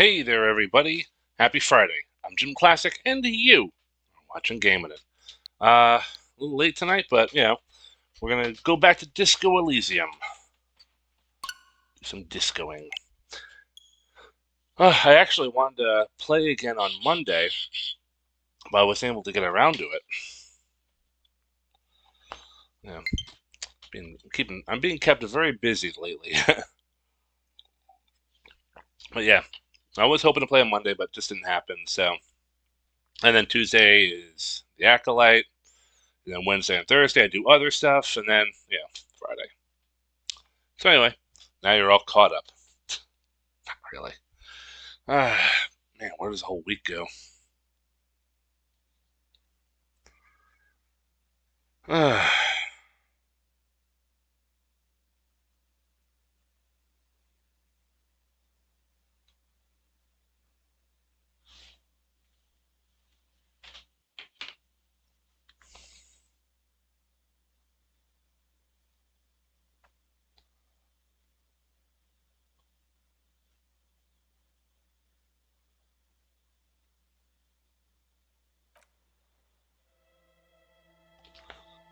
Hey there, everybody. Happy Friday. I'm Jim Classic, and you are watching Gaming It. A little late tonight, but, we're going to go back to Disco Elysium. Do some discoing. I actually wanted to play again on Monday, but I wasn't able to get around to it. Yeah, I'm being kept very busy lately. But yeah, I was hoping to play on Monday, but it just didn't happen, so... And then Tuesday is the Acolyte. And then Wednesday and Thursday I do other stuff, and then, Friday. So anyway, now you're all caught up. Not really. Man, where does the whole week go?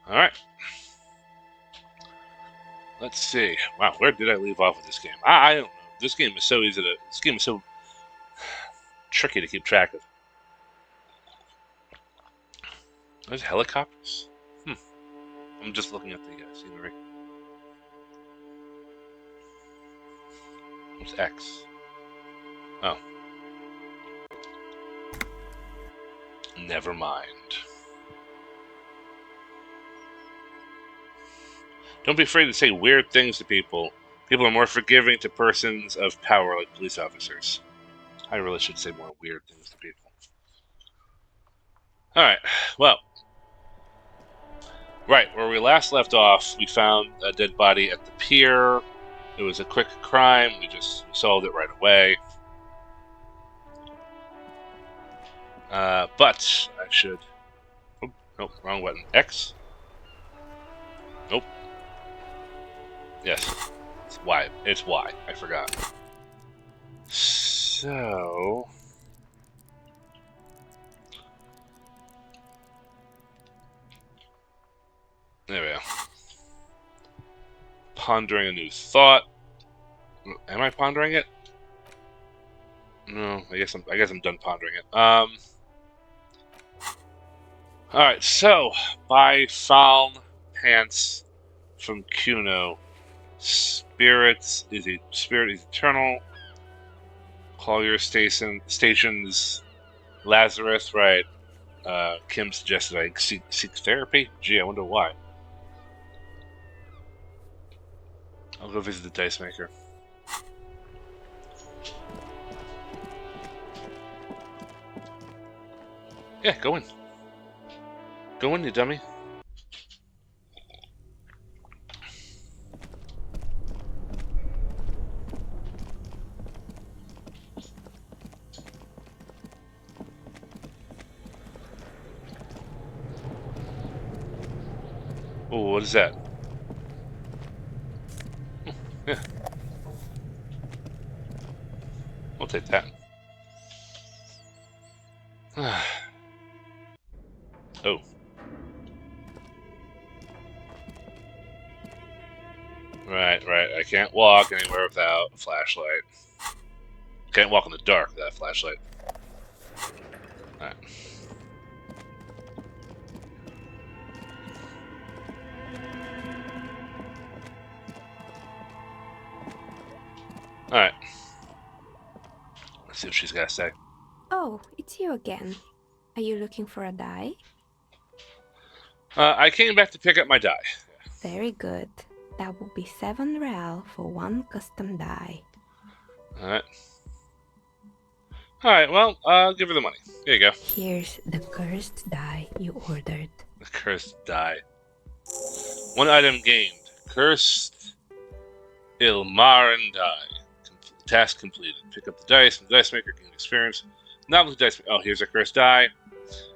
Alright. Let's see. Wow, where did I leave off with this game? I don't know. This game is so tricky to keep track of. There's helicopters? I'm just looking at the scenery. What's X? Oh. Never mind. Don't be afraid to say weird things to people. People are more forgiving to persons of power like police officers. I really should say more weird things to people. Alright, well. Right, where we last left off, we found a dead body at the pier. It was a quick crime. We just solved it right away. But I should... Oh, nope, wrong button. X? Nope. Yes. It's Y. It's Y. I forgot. So... There we go. Pondering a new thought. Am I pondering it? No, I guess I'm done pondering it. Alright, so buy Falm Pants from Kuno. Spirit is eternal. Collier Stations Lazarus, right. Kim suggested I seek therapy. Gee, I wonder why. I'll go visit the dice maker. Yeah, go in. Go in, you dummy. Oh, what is that? Yeah. I'll take that. Oh. Right. I can't walk anywhere without a flashlight. Can't walk in the dark without a flashlight. Alright. Alright. Let's see what she's got to say. Oh, it's you again. Are you looking for a die? I came back to pick up my die. Very good. That will be 7 real for one custom die. Alright, well, I'll give her the money. Here you go. Here's the cursed die you ordered. The cursed die. One item gained. Cursed Ilmarin die. Task completed. Pick up the dice from the dice maker, gain experience. Not with the dice maker. Oh, here's a cursed die.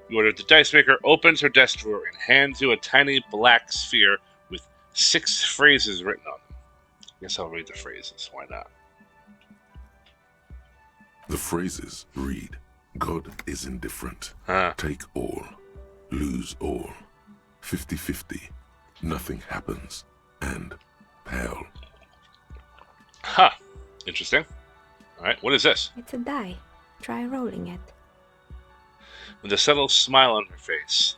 You order the dice maker, opens her desk drawer, and hands you a tiny black sphere with 6 phrases written on them. Guess I'll read the phrases. Why not? The phrases read, God is indifferent. Huh. Take all. Lose all. 50-50. Nothing happens. And pale. Huh. Interesting. Alright, what is this? It's a die. Try rolling it. With a subtle smile on her face.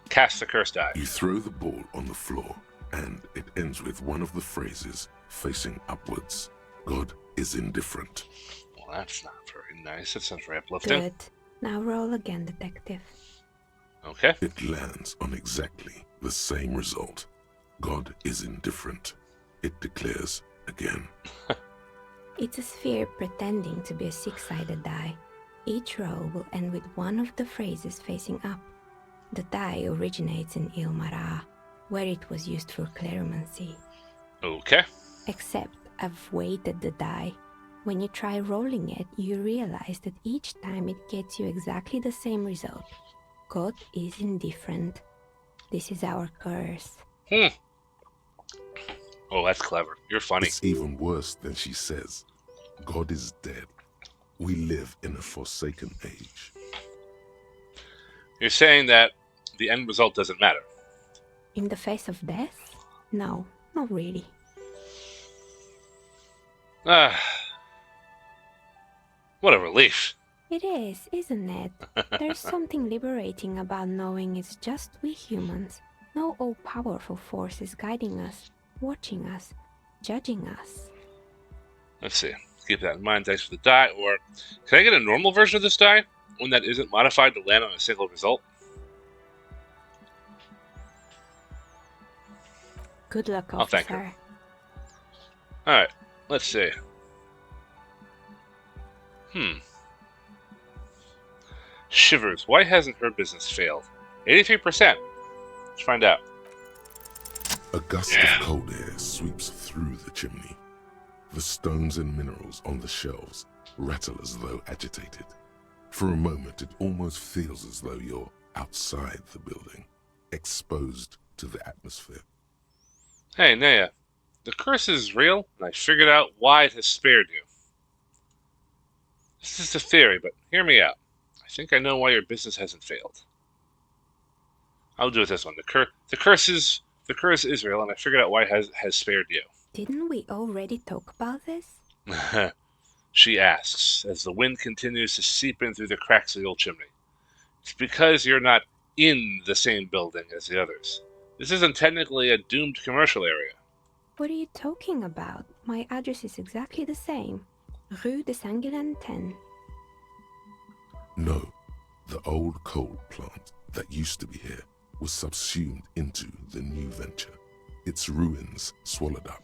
Cast the curse die. You throw the ball on the floor, and it ends with one of the phrases facing upwards. God is indifferent. Well, that's not very nice. That sounds very uplifting. Good. Now roll again, detective. Okay. It lands on exactly the same result. God is indifferent. It declares again. It's a sphere pretending to be a six-sided die. Each roll will end with one of the phrases facing up. The die originates in Il-Mara, where it was used for cleromancy. Okay. Except I've weighted the die. When you try rolling it, you realize that each time it gets you exactly the same result. God is indifferent. This is our curse. Oh, that's clever. You're funny. It's even worse than she says. God is dead. We live in a forsaken age. You're saying that the end result doesn't matter. In the face of death? No, not really. Ah. What a relief. It is, isn't it? There's something liberating about knowing it's just we humans. No all-powerful forces guiding us, watching us, judging us. Let's see. Keep that in mind. Dice for the die. Or can I get a normal version of this die? One that isn't modified to land on a single result? Good luck, I'll thank officer. Alright. Let's see. Shivers. Why hasn't her business failed? 83%. Let's find out. A gust of cold air sweeps through the chimney. The stones and minerals on the shelves rattle as though agitated. For a moment, it almost feels as though you're outside the building, exposed to the atmosphere. Hey, Naya. The curse is real, and I figured out why it has spared you. This is a theory, but hear me out. I think I know why your business hasn't failed. I'll do it this one. The curse is real, and I figured out why it has spared you. Didn't we already talk about this? She asks, as the wind continues to seep in through the cracks of the old chimney. It's because you're not in the same building as the others. This isn't technically a doomed commercial area. What are you talking about? My address is exactly the same. Rue de Saint-Guilain 10. No, the old coal plant that used to be here was subsumed into the new venture. Its ruins swallowed up.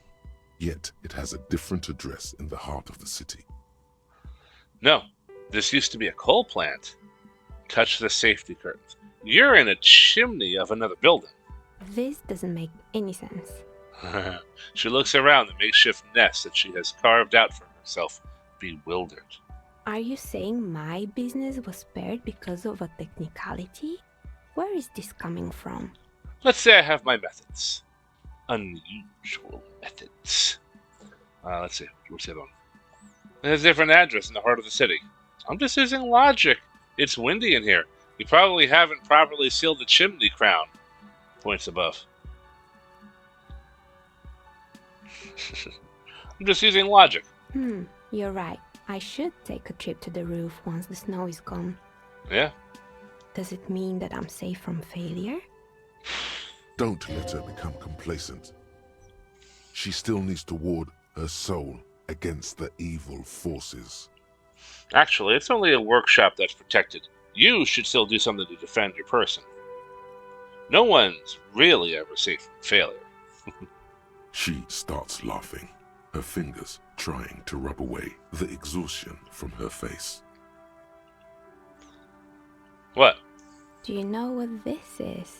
Yet it has a different address in the heart of the city. No, this used to be a coal plant. Touch the safety curtains. You're in a chimney of another building. This doesn't make any sense. She looks around the makeshift nest that she has carved out for herself, bewildered. Are you saying my business was spared because of a technicality? Where is this coming from? Let's say I have my methods. Unusual methods. Let's see. What's the other one? It has a different address in the heart of the city. I'm just using logic. It's windy in here. You probably haven't properly sealed the chimney crown. Points above. I'm just using logic. You're right. I should take a trip to the roof once the snow is gone. Yeah. Does it mean that I'm safe from failure? Don't let her become complacent. She still needs to ward her soul against the evil forces. Actually, it's only a workshop that's protected. You should still do something to defend your person. No one's really ever safe from failure. She starts laughing, her fingers trying to rub away the exhaustion from her face. What? Do you know what this is?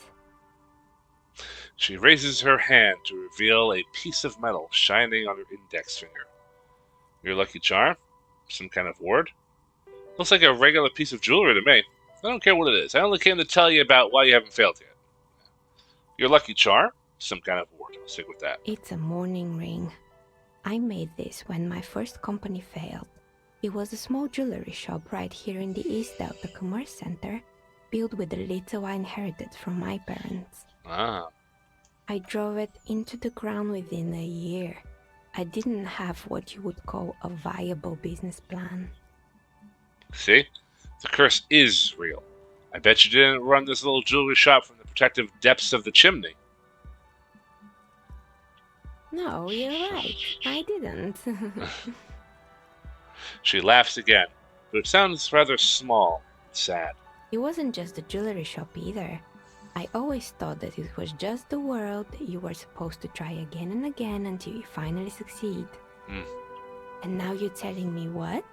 She raises her hand to reveal a piece of metal shining on her index finger. Your lucky charm? Some kind of ward? Looks like a regular piece of jewelry to me. I don't care what it is. I only came to tell you about why you haven't failed yet. Your lucky charm? Some kind of ward. I'll stick with that. It's a mourning ring. I made this when my first company failed. It was a small jewelry shop right here in the East Delta Commerce Center, built with the little I inherited from my parents. Ah. I drove it into the ground within a year. I didn't have what you would call a viable business plan. See? The curse is real. I bet you didn't run this little jewelry shop from the protective depths of the chimney. No, you're right. I didn't. She laughs again, but it sounds rather small and sad. It wasn't just the jewelry shop either. I always thought that it was just the world that you were supposed to try again and again until you finally succeed. And now you're telling me what?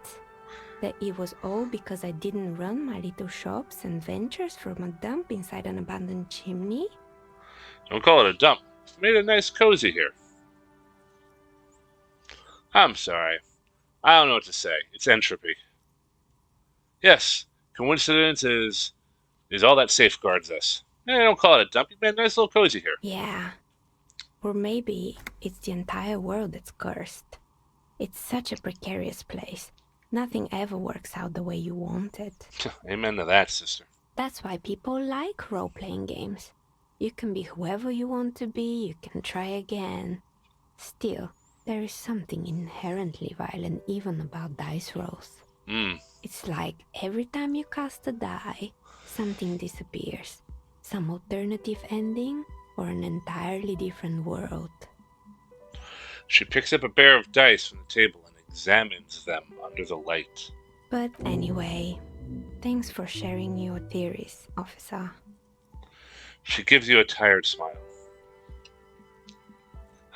That it was all because I didn't run my little shops and ventures from a dump inside an abandoned chimney? Don't call it a dump. It's made it nice cozy here. I'm sorry. I don't know what to say. It's entropy. Yes, coincidence is all that safeguards us. Don't call it a dump. You made a nice little cozy here. Yeah. Or maybe it's the entire world that's cursed. It's such a precarious place. Nothing ever works out the way you want it. Amen to that, sister. That's why people like role-playing games. You can be whoever you want to be, you can try again. Still, there is something inherently violent even about dice rolls. It's like every time you cast a die, something disappears. Some alternative ending, or an entirely different world. She picks up a pair of dice from the table and examines them under the light. But anyway, thanks for sharing your theories, officer. She gives you a tired smile.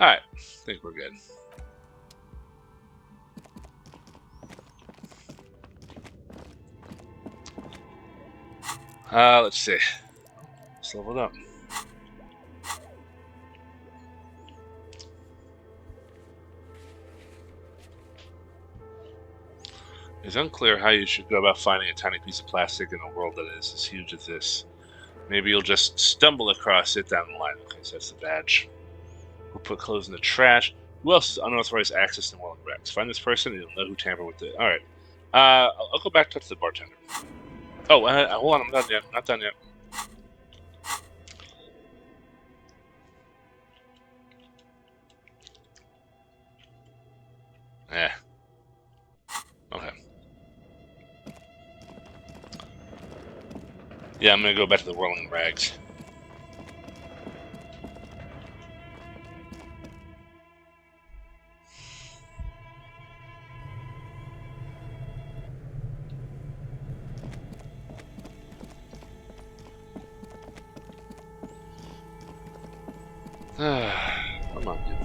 Alright, I think we're good. Let's see. Let's level it up. It's unclear how you should go about finding a tiny piece of plastic in a world that is as huge as this. Maybe you'll just stumble across it down the line. Okay, so that's the badge. We'll put clothes in the trash. Who else has unauthorized access to Whirling-in-Rags? Find this person and you'll know who tampered with it. Alright. I'll go back to the bartender. Oh, hold on, I'm not done yet. Not done yet. Okay. Yeah, I'm gonna go back to the Whirling-in-Rags. Come on, dude.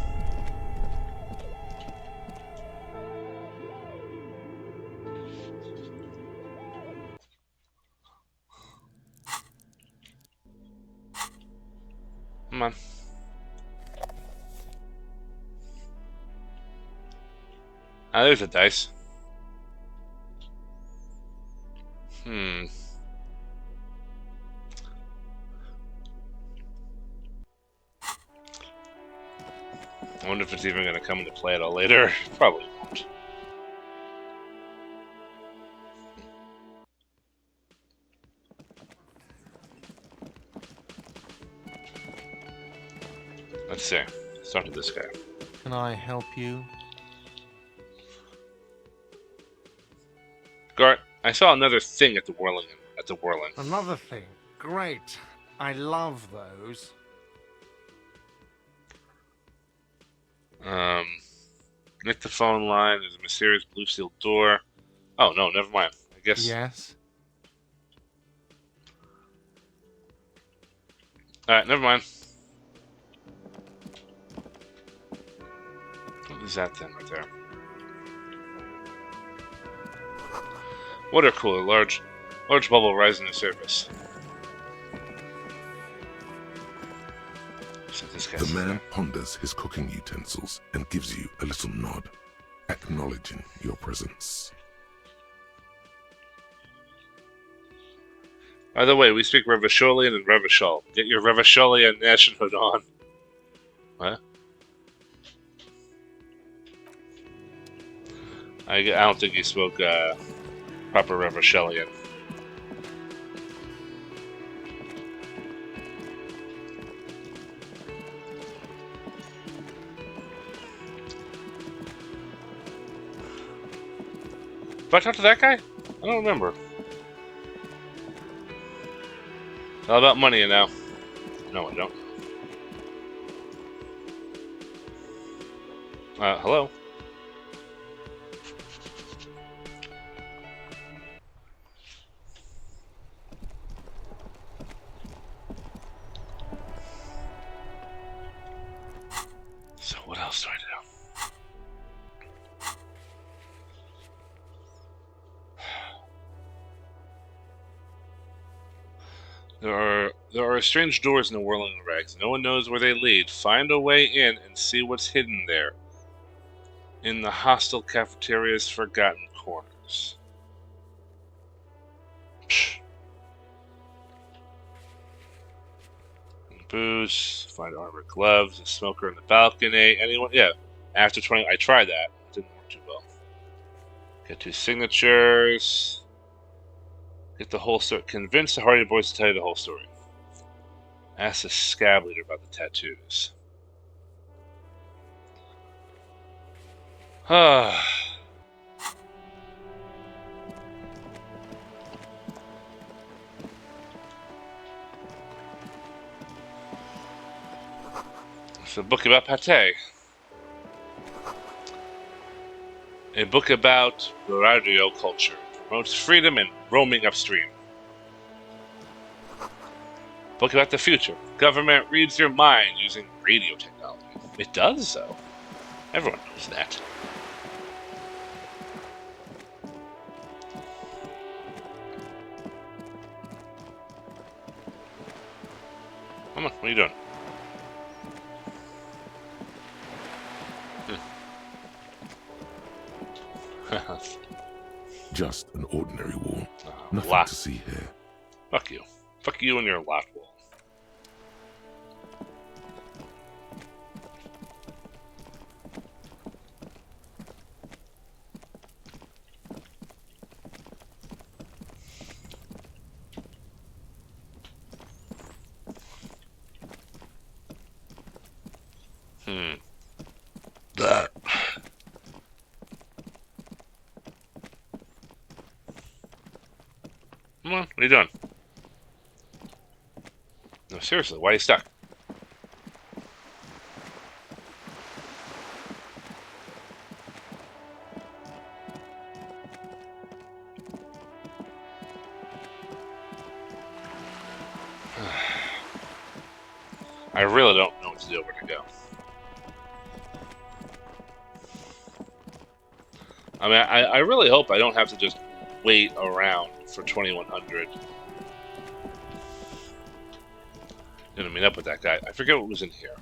Come on. There's a dice. I wonder if it's even going to come into play at all later. Probably won't. Let's see. Let's talk to this guy. Can I help you? Gart, I saw another thing at the Whirling. Another thing. Great. I love those. Nick the phone line. There's a mysterious blue sealed door. Oh, no, never mind. I guess. Yes. Alright, never mind. What is that thing right there? Water cooler, large bubble rising to the surface. So this guy's The man ponders his cooking utensils and gives you a little nod, acknowledging your presence. By the way, we speak Revacholian and Revachol. Get your Revacholian nationhood on. What? I don't think he spoke proper Revershelian. Did I talk to that guy? I don't remember. It's all about money now. No, I don't. Hello? So what else do I do? There are strange doors in the Whirling-in-Rags. No one knows where they lead. Find a way in and see what's hidden there. In the hostile cafeteria's forgotten corners. Psh. Booze. Find armored gloves. A smoker in the balcony. Anyone? Yeah. After 20, I tried that. It didn't work too well. Get 2 signatures. Get the whole story. Convince the Hardy Boys to tell you the whole story. Ask the Scab leader about the tattoos. It's a book about pate. A book about radio culture. Promotes freedom and roaming upstream. Book about the future. Government reads your mind using radio technology. It does so. Everyone knows that. Come on, what are you doing? Just an ordinary wall. Nothing lot. to see here. Fuck you. Fuck you and your lot wall. That. Come on, what are you doing? No, seriously, why are you stuck? I really don't know what to do, where to go. I mean, I really hope I don't have to just wait around for 2100. Gonna meet up with that guy. I forget what was in here.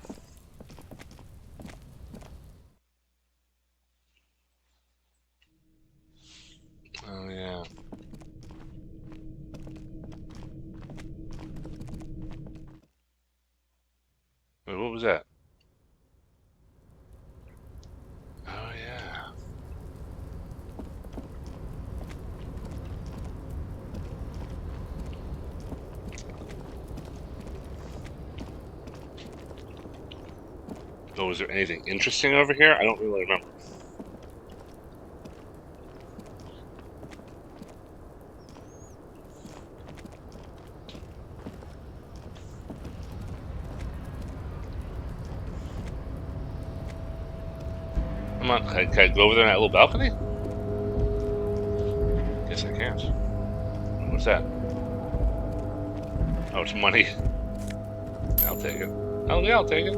Oh, yeah. Wait, what was that? Oh, yeah. Oh, was there anything interesting over here? I don't really remember. Come on, can I go over there in that little balcony? Guess I can't. What's that? Oh, it's money. I'll take it. Oh, yeah, I'll take it.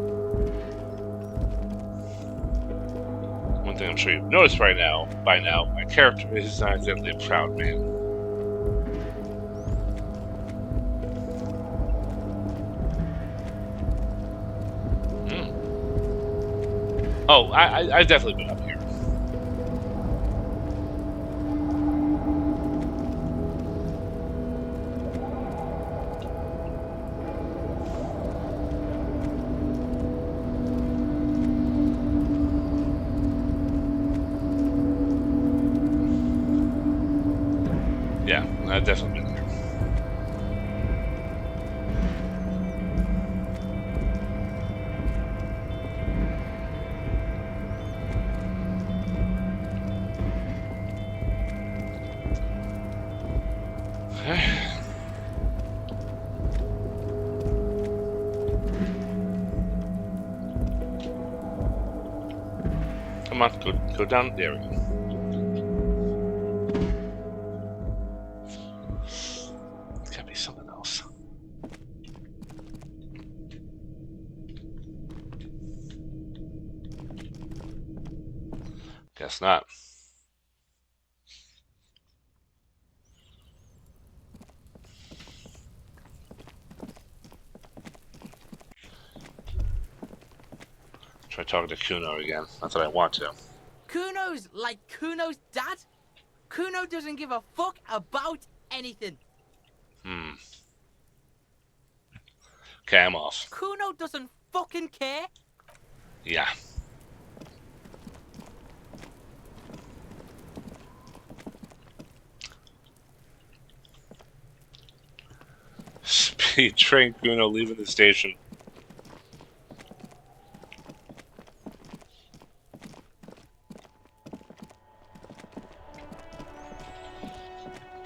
One thing I'm sure you've noticed by now, my character is not exactly a proud man. Oh, I've definitely been up here. Yeah, I've definitely been there. Come on, go down. There we go. It's gotta be something else. Guess not. Try talking to Kuno again. Not that I want to. Kuno's like Kuno's dad? Kuno doesn't give a fuck about anything. Okay, I'm off. Kuno doesn't fucking care. Yeah. Speed train Kuno leaving the station.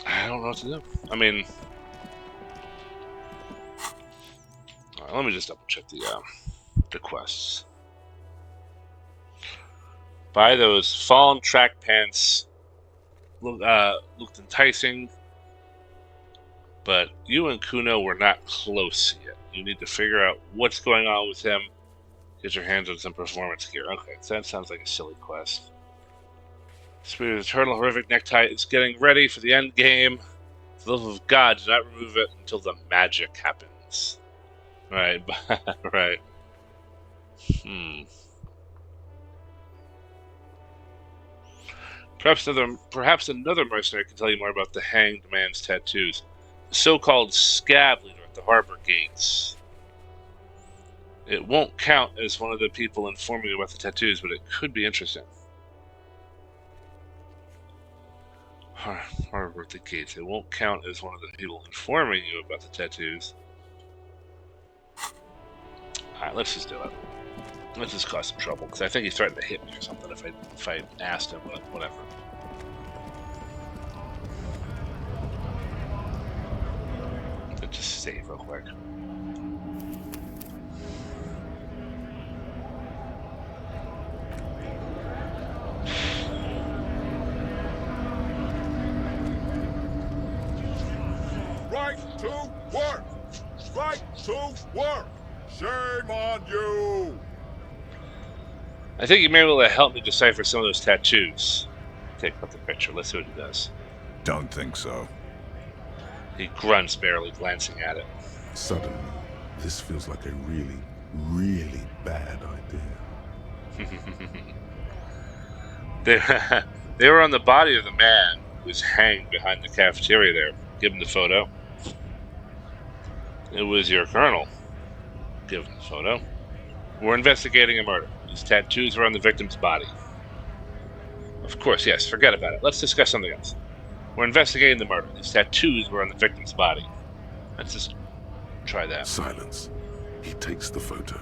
I don't know what to do. I mean, all right, let me just double check the quests. Buy those fallen track pants. Looked enticing, but you and Kuno were not close yet. You need to figure out what's going on with him. Get your hands on some performance gear. Okay, so that sounds like a silly quest. Spirit of Eternal Horrific Necktie is getting ready for the end game. For the love of God, do not remove it until the magic happens. Right, right. Perhaps another mercenary can tell you more about the Hanged Man's tattoos. The so-called Scab leader at the harbor gates. It won't count as one of the people informing you about the tattoos, but it could be interesting. Harbor at the gates. It won't count as one of the people informing you about the tattoos. Alright, let's just do it. Let's just cause some trouble, because I think he threatened to hit me or something if I asked him, but whatever. Let's just save real quick. Right to work! Right to work! Shame on you! I think you may be able to help me decipher some of those tattoos. Take up the picture. Let's see what he does. Don't think so. He grunts, barely glancing at it. Suddenly, this feels like a really, really bad idea. They were on the body of the man who was hanged behind the cafeteria there. Give him the photo. It was your colonel. Give him the photo. We're investigating a murder. These tattoos were on the victim's body. Of course, yes. Forget about it. Let's discuss something else. We're investigating the murder. These tattoos were on the victim's body. Let's just try that. Silence. He takes the photo.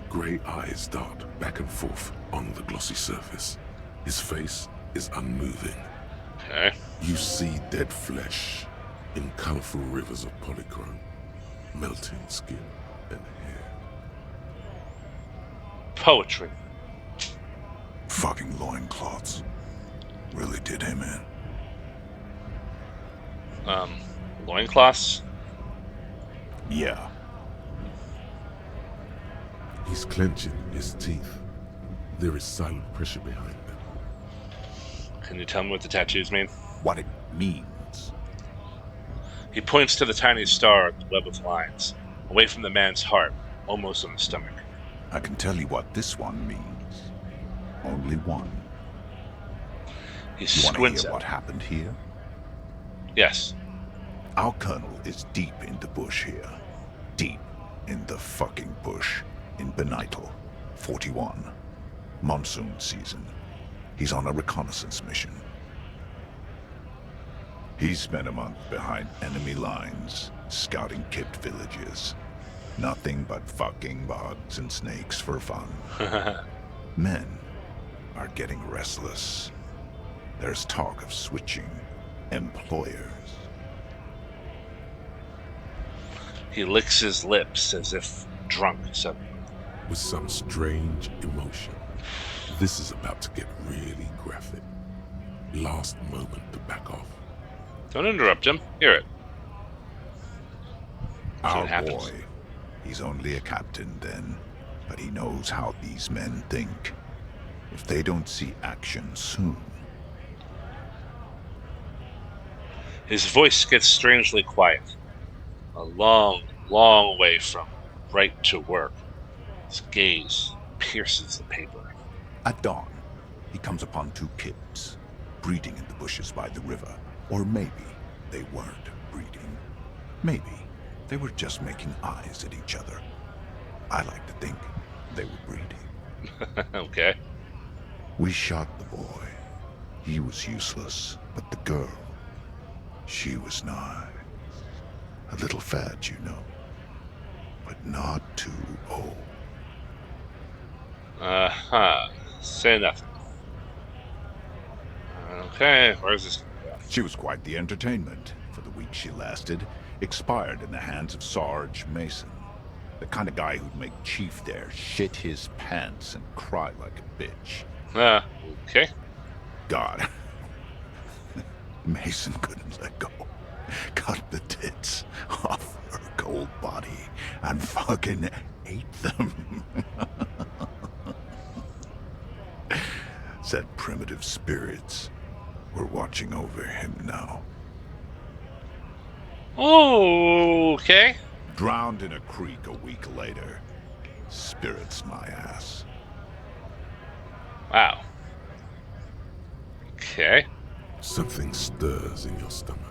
Grey eyes dart back and forth on the glossy surface. His face is unmoving. Okay. You see dead flesh in colorful rivers of polychrome, melting skin and hair. Poetry. Fucking loincloths. Really did him in. Loincloths? Yeah. He's clenching his teeth. There is silent pressure behind them. Can you tell me what the tattoos mean? What it means. He points to the tiny star at the web of lines, away from the man's heart, almost on the stomach. I can tell you what this one means. Only one. He You want to squints hear at what it. happened here? Yes. Our colonel is deep in the bush here. Deep in the fucking bush. In Benital, 41. Monsoon season. He's on a reconnaissance mission. He spent a month behind enemy lines, scouting kipped villages. Nothing but fucking bugs and snakes for fun. Men are getting restless. There's talk of switching employers. He licks his lips as if drunk suddenly. With some strange emotion. This is about to get really graphic. Last moment to back off. Don't interrupt him. Hear it. So Our it happens. boy. He's only a captain then, but he knows how these men think. If they don't see action soon. His voice gets strangely quiet. A long, long way from right to work. His gaze pierces the paper. At dawn, he comes upon two kids, breeding in the bushes by the river. Or maybe they weren't breeding. Maybe they were just making eyes at each other. I like to think they were breeding. Okay. We shot the boy. He was useless, but the girl, she was nice. A little fat, you know, but not too old. Say nothing. Okay, where's this? She was quite the entertainment for the week she lasted. Expired in the hands of Sarge Mason. The kind of guy who'd make Chief there shit his pants and cry like a bitch. Okay. God. Mason couldn't let go. Cut the tits off her cold body and fucking ate them. Said primitive spirits were watching over him now. Oh, okay. Drowned in a creek a week later. Spirits my ass. Wow. Okay. Something stirs in your stomach.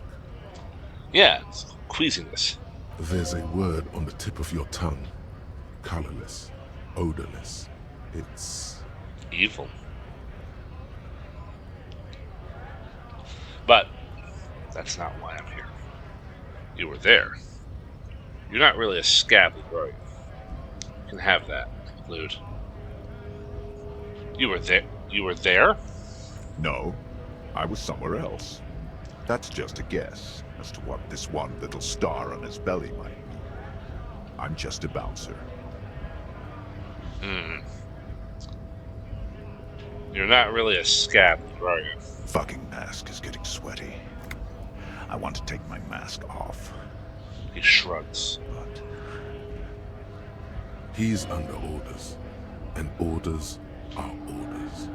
Yeah, it's queasiness. There's a word on the tip of your tongue. Colorless. Odorless. It's... Evil. But that's not why I'm here. You were there. You're not really a scab, are you? You can have that, Lude. You were there? You were there? No, I was somewhere else. That's just a guess as to what this one little star on his belly might be. I'm just a bouncer. You're not really a scab, are you? Fucking mask is getting sweaty. I want to take my mask off, He shrugs. but He's under orders. And orders are orders.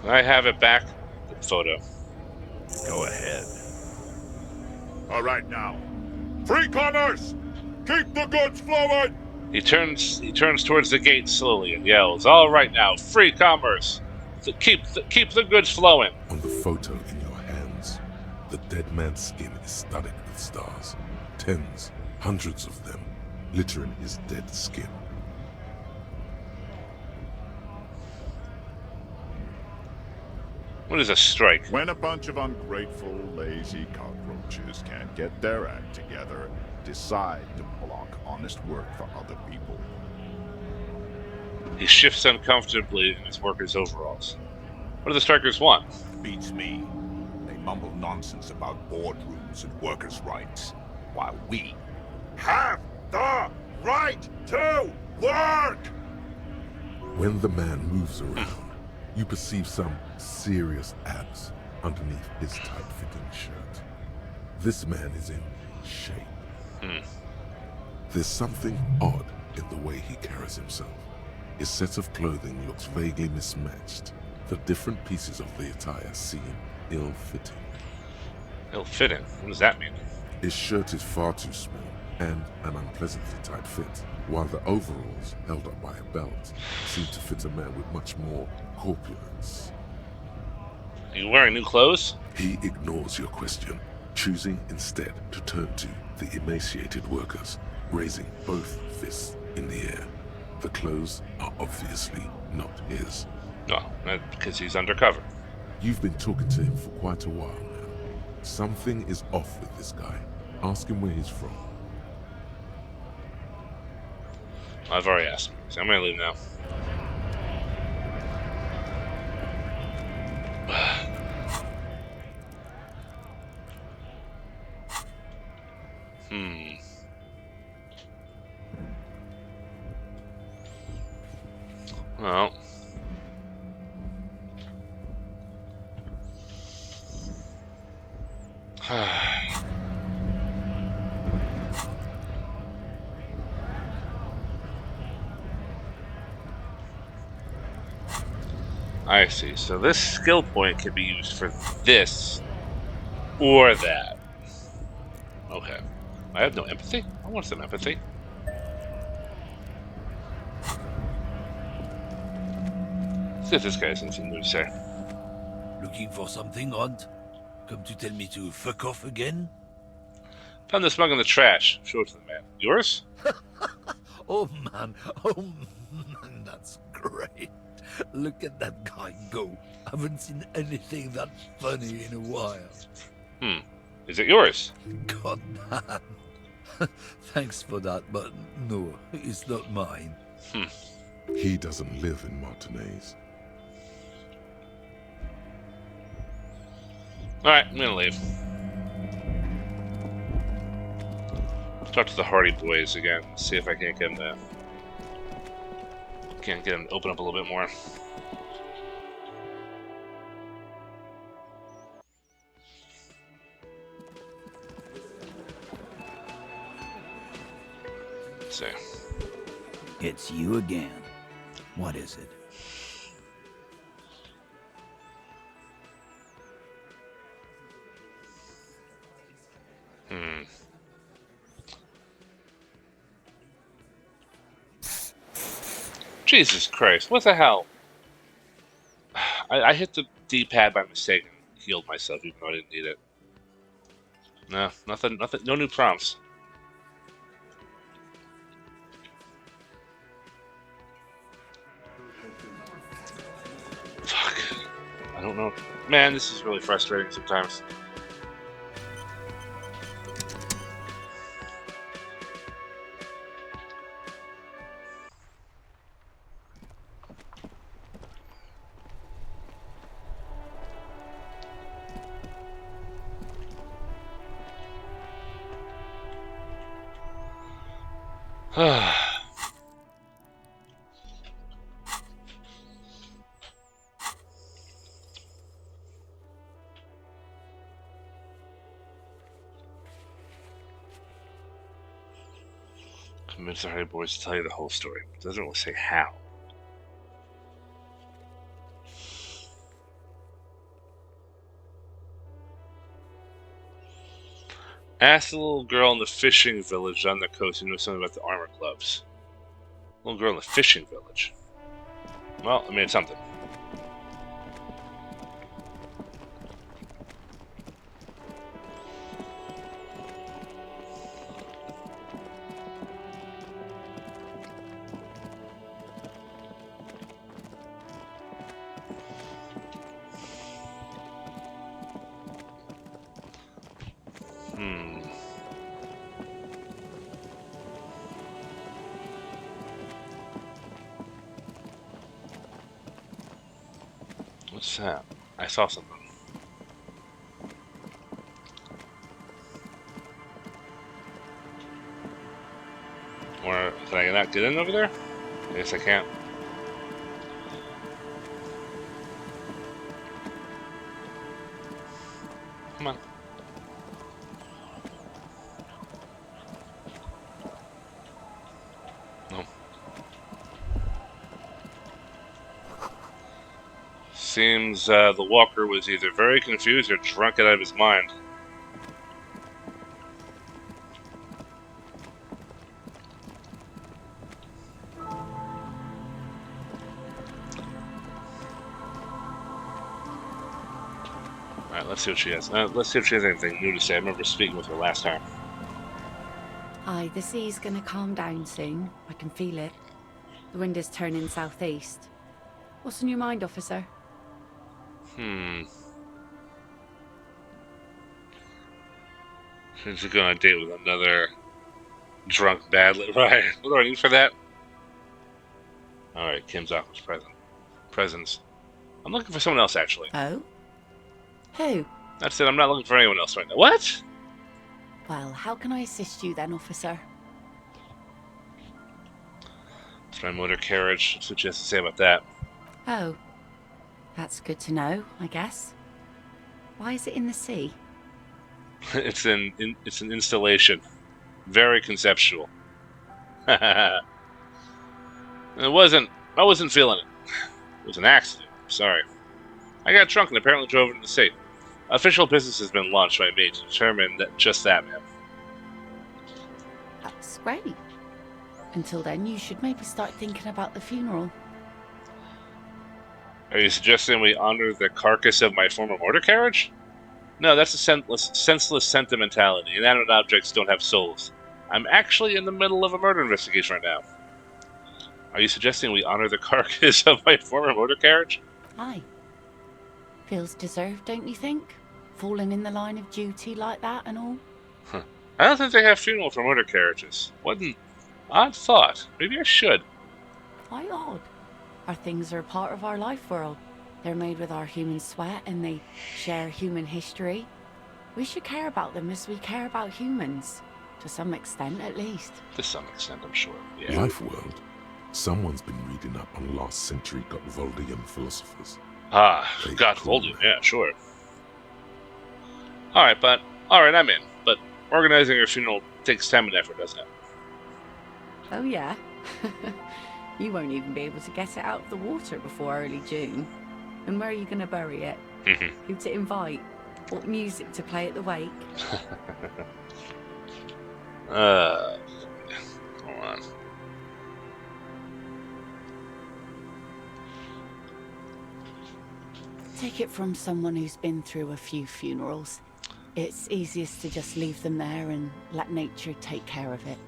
I have it back. The photo. go ahead. All right now. Free commerce! Keep the goods flowing! He turns towards the gate slowly and yells, "All right now, free commerce! Keep the goods flowing!" On the photo in your hands, the dead man's skin is studded with stars. Tens, hundreds of them, littering his dead skin. What is a strike? When a bunch of ungrateful, lazy cockroaches can't get their act together, decide to block honest work for other people. He shifts uncomfortably in his worker's overalls. What do the strikers want? Beats me. They mumble nonsense about boardrooms and workers' rights, while we have the right to work! When the man moves around, you perceive some serious abs underneath his tight-fitting shirt. This man is in shape. There's something odd in the way he carries himself. His set of clothing looks vaguely mismatched. The different pieces of the attire seem ill-fitting. Ill-fitting? What does that mean? His shirt is far too small and an unpleasantly tight fit, while the overalls, held up by a belt, seem to fit a man with much more corpulence. Are you wearing new clothes? He ignores your question, choosing instead to turn to the emaciated workers, raising both fists in the air. The clothes are obviously not his. No, because he's undercover. You've been talking to him for quite a while now. Something is off with this guy. Ask him where he's from. I've already asked him, so I'm gonna leave now. Well. I see. So this skill point can be used for this or that. Okay. I have no empathy? I want some empathy. Let's see if this guy has anything new to say. Looking for something, Hunt? Come to tell me to fuck off again? Found this mug in the trash. Show it to the man. Yours? Oh man, that's great. Look at that guy go. Haven't seen anything that funny in a while. Is it yours? God damn. Thanks for that, but no, it's not mine. He doesn't live in Martinez. Alright, I'm gonna leave. Talk to the Hardy Boys again. See if I can't get them to open up a little bit more. Let's see. It's you again. What is it? Jesus Christ, what the hell? I hit the D-pad by mistake and healed myself even though I didn't need it. No, nothing, no new prompts. Fuck. I don't know. Man, this is really frustrating sometimes. Convince the Hardy Boys to tell you the whole story. It doesn't really say how. Ask the little girl in the fishing village on the coast who knows something about the armor clubs. Little girl in the fishing village. Well, I made something. What's that? I saw something. Or can I not get in over there? I guess I can't. Come on. No. Seems the walker was either very confused or drunk out of his mind. Alright, let's see what she has. Let's see if she has anything new to say. I remember speaking with her last time. Aye, the sea's gonna calm down soon. I can feel it. The wind is turning southeast. What's on your mind, officer? She's going on a date with another drunk badly. Right. What do I need for that? Alright, Kim's office presence. I'm looking for someone else, actually. Oh? Who? That's it, I'm not looking for anyone else right now. What? Well, how can I assist you then, officer? It's my motor carriage. That's what she has to say about that. Oh. That's good to know, I guess. Why is it in the sea? It's an installation. Very conceptual. I wasn't feeling it. It was an accident. Sorry. I got drunk and apparently drove into the sea. Official business has been launched by me to determine just that, ma'am. That's great. Until then, you should maybe start thinking about the funeral. Are you suggesting we honor the carcass of my former motor carriage? No, that's a senseless sentimentality. Inanimate objects don't have souls. I'm actually in the middle of a murder investigation right now. Are you suggesting we honor the carcass of my former motor carriage? Aye. Feels deserved, don't you think? Falling in the line of duty like that and all? I don't think they have funeral for motor carriages. What an odd thought. Maybe I should. Why odd? Our things are part of our life world. They're made with our human sweat and they share human history. We should care about them as we care about humans. To some extent, at least. To some extent, I'm sure. Yeah. Life world. Someone's been reading up on last century Gottwaldian philosophers. Ah, Gottwaldian, yeah, sure. Alright, I'm in. But organizing your funeral takes time and effort, doesn't it? Oh yeah? You won't even be able to get it out of the water before early June. And where are you going to bury it? Who to invite? What music to play at the wake? Hold on. Take it from someone who's been through a few funerals. It's easiest to just leave them there and let nature take care of it.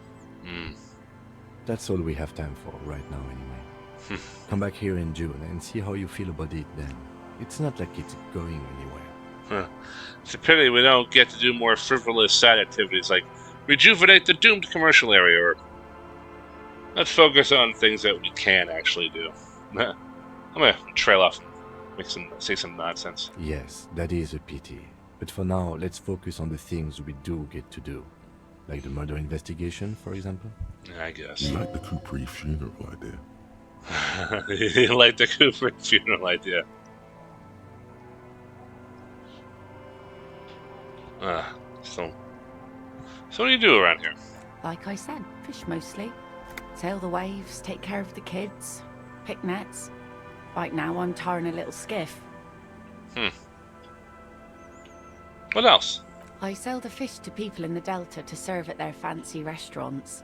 That's all we have time for right now anyway. Come back here in June and see how you feel about it then. It's not like it's going anywhere. It's a pity we don't get to do more frivolous side activities like rejuvenate the doomed commercial area, or let's focus on things that we can actually do. I'm gonna trail off and say some nonsense. Yes, that is a pity. But for now, let's focus on the things we do get to do. Like the murder investigation, for example? Yeah, I guess. You like the Capri funeral idea? You like the Cooper funeral idea. So what do you do around here? Like I said, fish mostly. Sail the waves, take care of the kids, pick nets. Right now I'm tarring a little skiff. What else? I sell the fish to people in the Delta to serve at their fancy restaurants.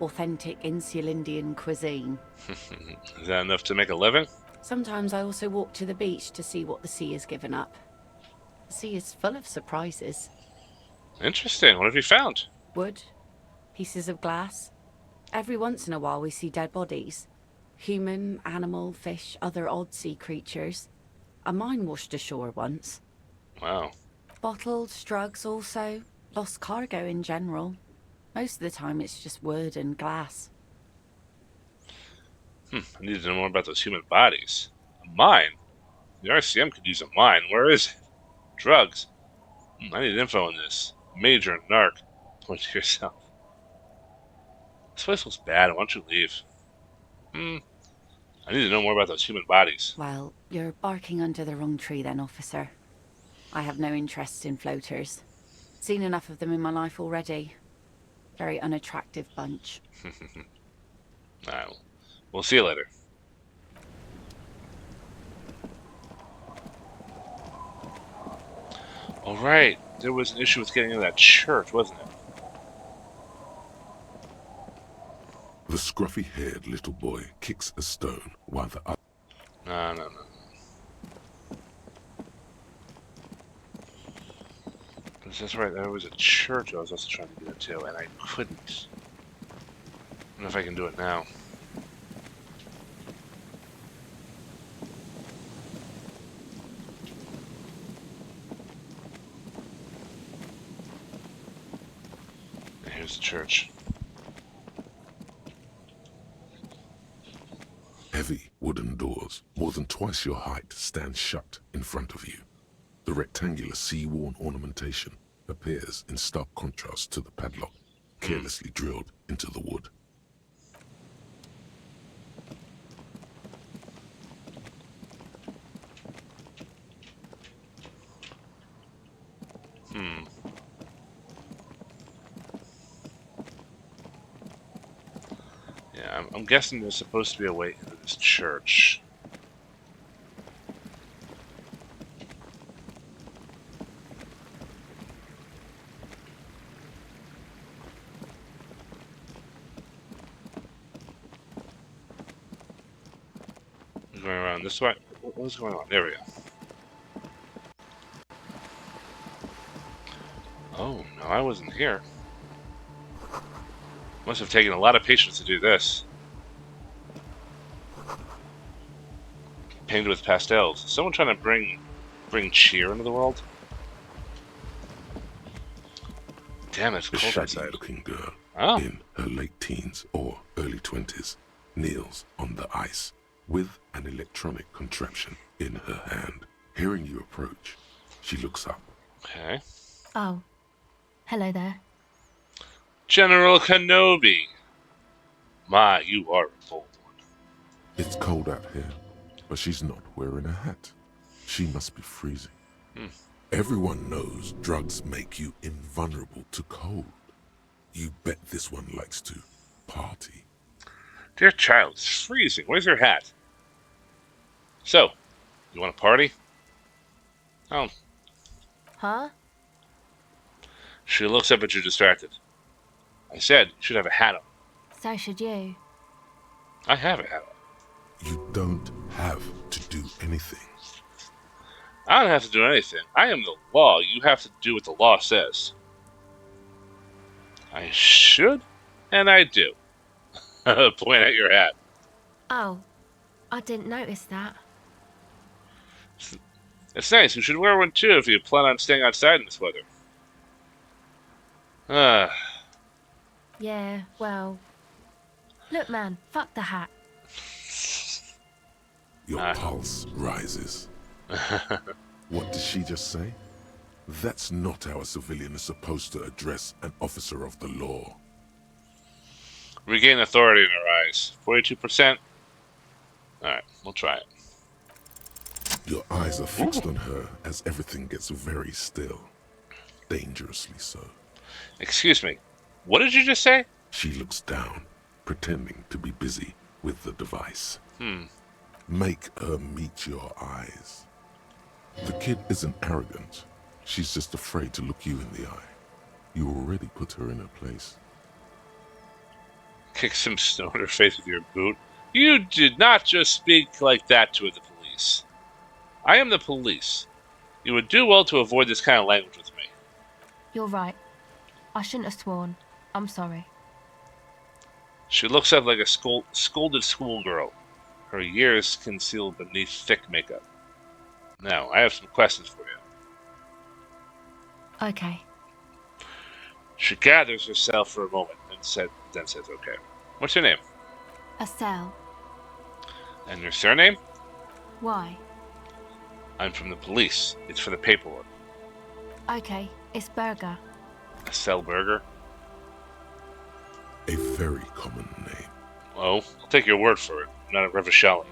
Authentic Insular Indian cuisine. Is that enough to make a living? Sometimes I also walk to the beach to see what the sea has given up. The sea is full of surprises. Interesting. What have you found? Wood, pieces of glass. Every once in a while we see dead bodies. Human, animal, fish, other odd sea creatures. A mine washed ashore once. Wow. Bottles, drugs also. Lost cargo in general. Most of the time it's just wood and glass. I need to know more about those human bodies. A mine? The RCM could use a mine. Where is it? Drugs? I need info on this. Major narc. Point to yourself. This place looks bad. Why don't you leave? I need to know more about those human bodies. Well, you're barking under the wrong tree then, officer. I have no interest in floaters. Seen enough of them in my life already. Very unattractive bunch. Alright, we'll see you later. Alright, there was an issue with getting into that church, wasn't it? The scruffy-haired little boy kicks a stone while the other... No. That's right, there was a church I was also trying to get into, and I couldn't. I don't know if I can do it now. Here's the church. Heavy wooden doors, more than twice your height, stand shut in front of you. The rectangular sea-worn ornamentation appears in stark contrast to the padlock, carelessly drilled into the wood. Yeah, I'm guessing there's supposed to be a way into this church. Going around this way. What's going on? There we go. Oh, no, I wasn't here. Must have taken a lot of patience to do this. Painted with pastels. Is someone trying to bring cheer into the world? Damn, it's A cold outside. shaggy-looking girl Oh. in her late teens or early 20s kneels on the ice with an electronic contraption in her hand. Hearing you approach, she looks up. Okay. Oh. Hello there. General Kenobi. My, you are a bold one. It's cold out here, but she's not wearing a hat. She must be freezing. Everyone knows drugs make you invulnerable to cold. You bet this one likes to party. Dear child, it's freezing. Where's your hat? So, you want to party? Oh. Huh? She looks up at you distracted. I said you should have a hat on. So should you. I have a hat on. You don't have to do anything. I don't have to do anything. I am the law. You have to do what the law says. I should, and I do. Point at your hat. Oh. I didn't notice that. It's nice. You should wear one too if you plan on staying outside in this weather. Ah. Yeah, well... Look, man, fuck the hat. Your pulse rises. What did she just say? That's not how a civilian is supposed to address an officer of the law. Regain authority in her eyes. 42%. Alright, we'll try it. Your eyes are fixed on her as everything gets very still. Dangerously so. Excuse me. What did you just say? She looks down, pretending to be busy with the device. Hmm. Make her meet your eyes. The kid isn't arrogant. She's just afraid to look you in the eye. You already put her in her place. Kick some snow in her face with your boot. You did not just speak like that to the police. I am the police. You would do well to avoid this kind of language with me. You're right. I shouldn't have sworn. I'm sorry. She looks up like a scolded schoolgirl, her years concealed beneath thick makeup. Now, I have some questions for you. Okay. She gathers herself for a moment and then says, okay. What's your name? Acele. And your surname? Why? I'm from the police. It's for the paperwork. Okay, it's Burger. Acele Burger? A very common name. Oh, I'll take your word for it. I'm not a Revachelian.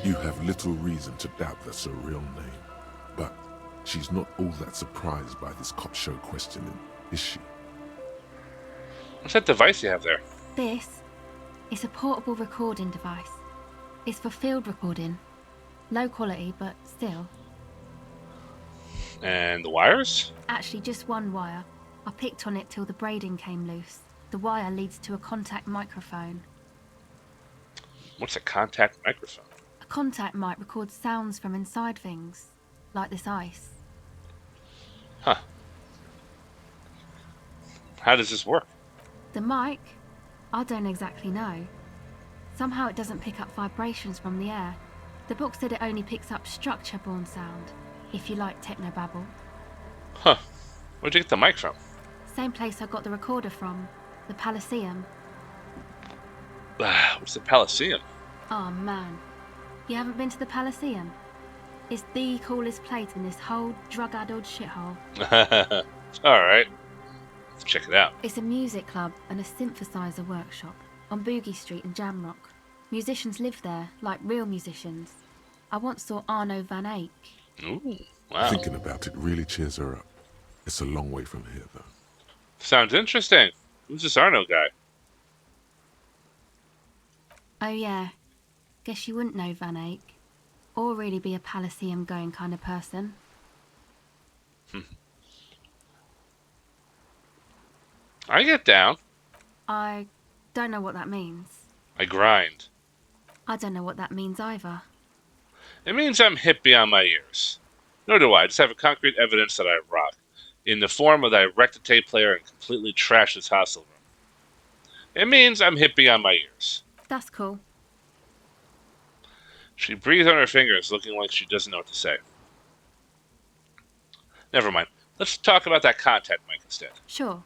You have little reason to doubt that's her real name. But she's not all that surprised by this cop show questioning, is she? What's that device you have there? This is a portable recording device. It's for field recording. Low quality, but still. And the wires? Actually, just one wire. I picked on it till the braiding came loose. The wire leads to a contact microphone. What's a contact microphone? A contact mic records sounds from inside things, like this ice. Huh. How does this work? The mic? I don't exactly know. Somehow it doesn't pick up vibrations from the air. The book said it only picks up structure-borne sound, if you like technobabble. Huh. Where'd you get the mic from? Same place I got the recorder from. The Palaceum. What's the Palaceum? Oh man. You haven't been to the Palaceum? It's the coolest place in this whole drug-addled shithole. Alright. Let's check it out. It's a music club and a synthesizer workshop on Boogie Street in Jamrock. Musicians live there, like real musicians. I once saw Arno van Eyck. Ooh, wow. Thinking about it really cheers her up. It's a long way from here, though. Sounds interesting. Who's this Arno guy? Oh yeah. Guess you wouldn't know Van Eyck. Or really be a Palaceum going kind of person. I get down. I don't know what that means. I grind. I don't know what that means either. It means I'm hip beyond my ears. Nor do I. I just have a concrete evidence that I rock. In the form of that wrecked a tape player and completely trashed his hostel room. It means I'm hip beyond my ears. That's cool. She breathes on her fingers, looking like she doesn't know what to say. Never mind. Let's talk about that content mic instead. Sure.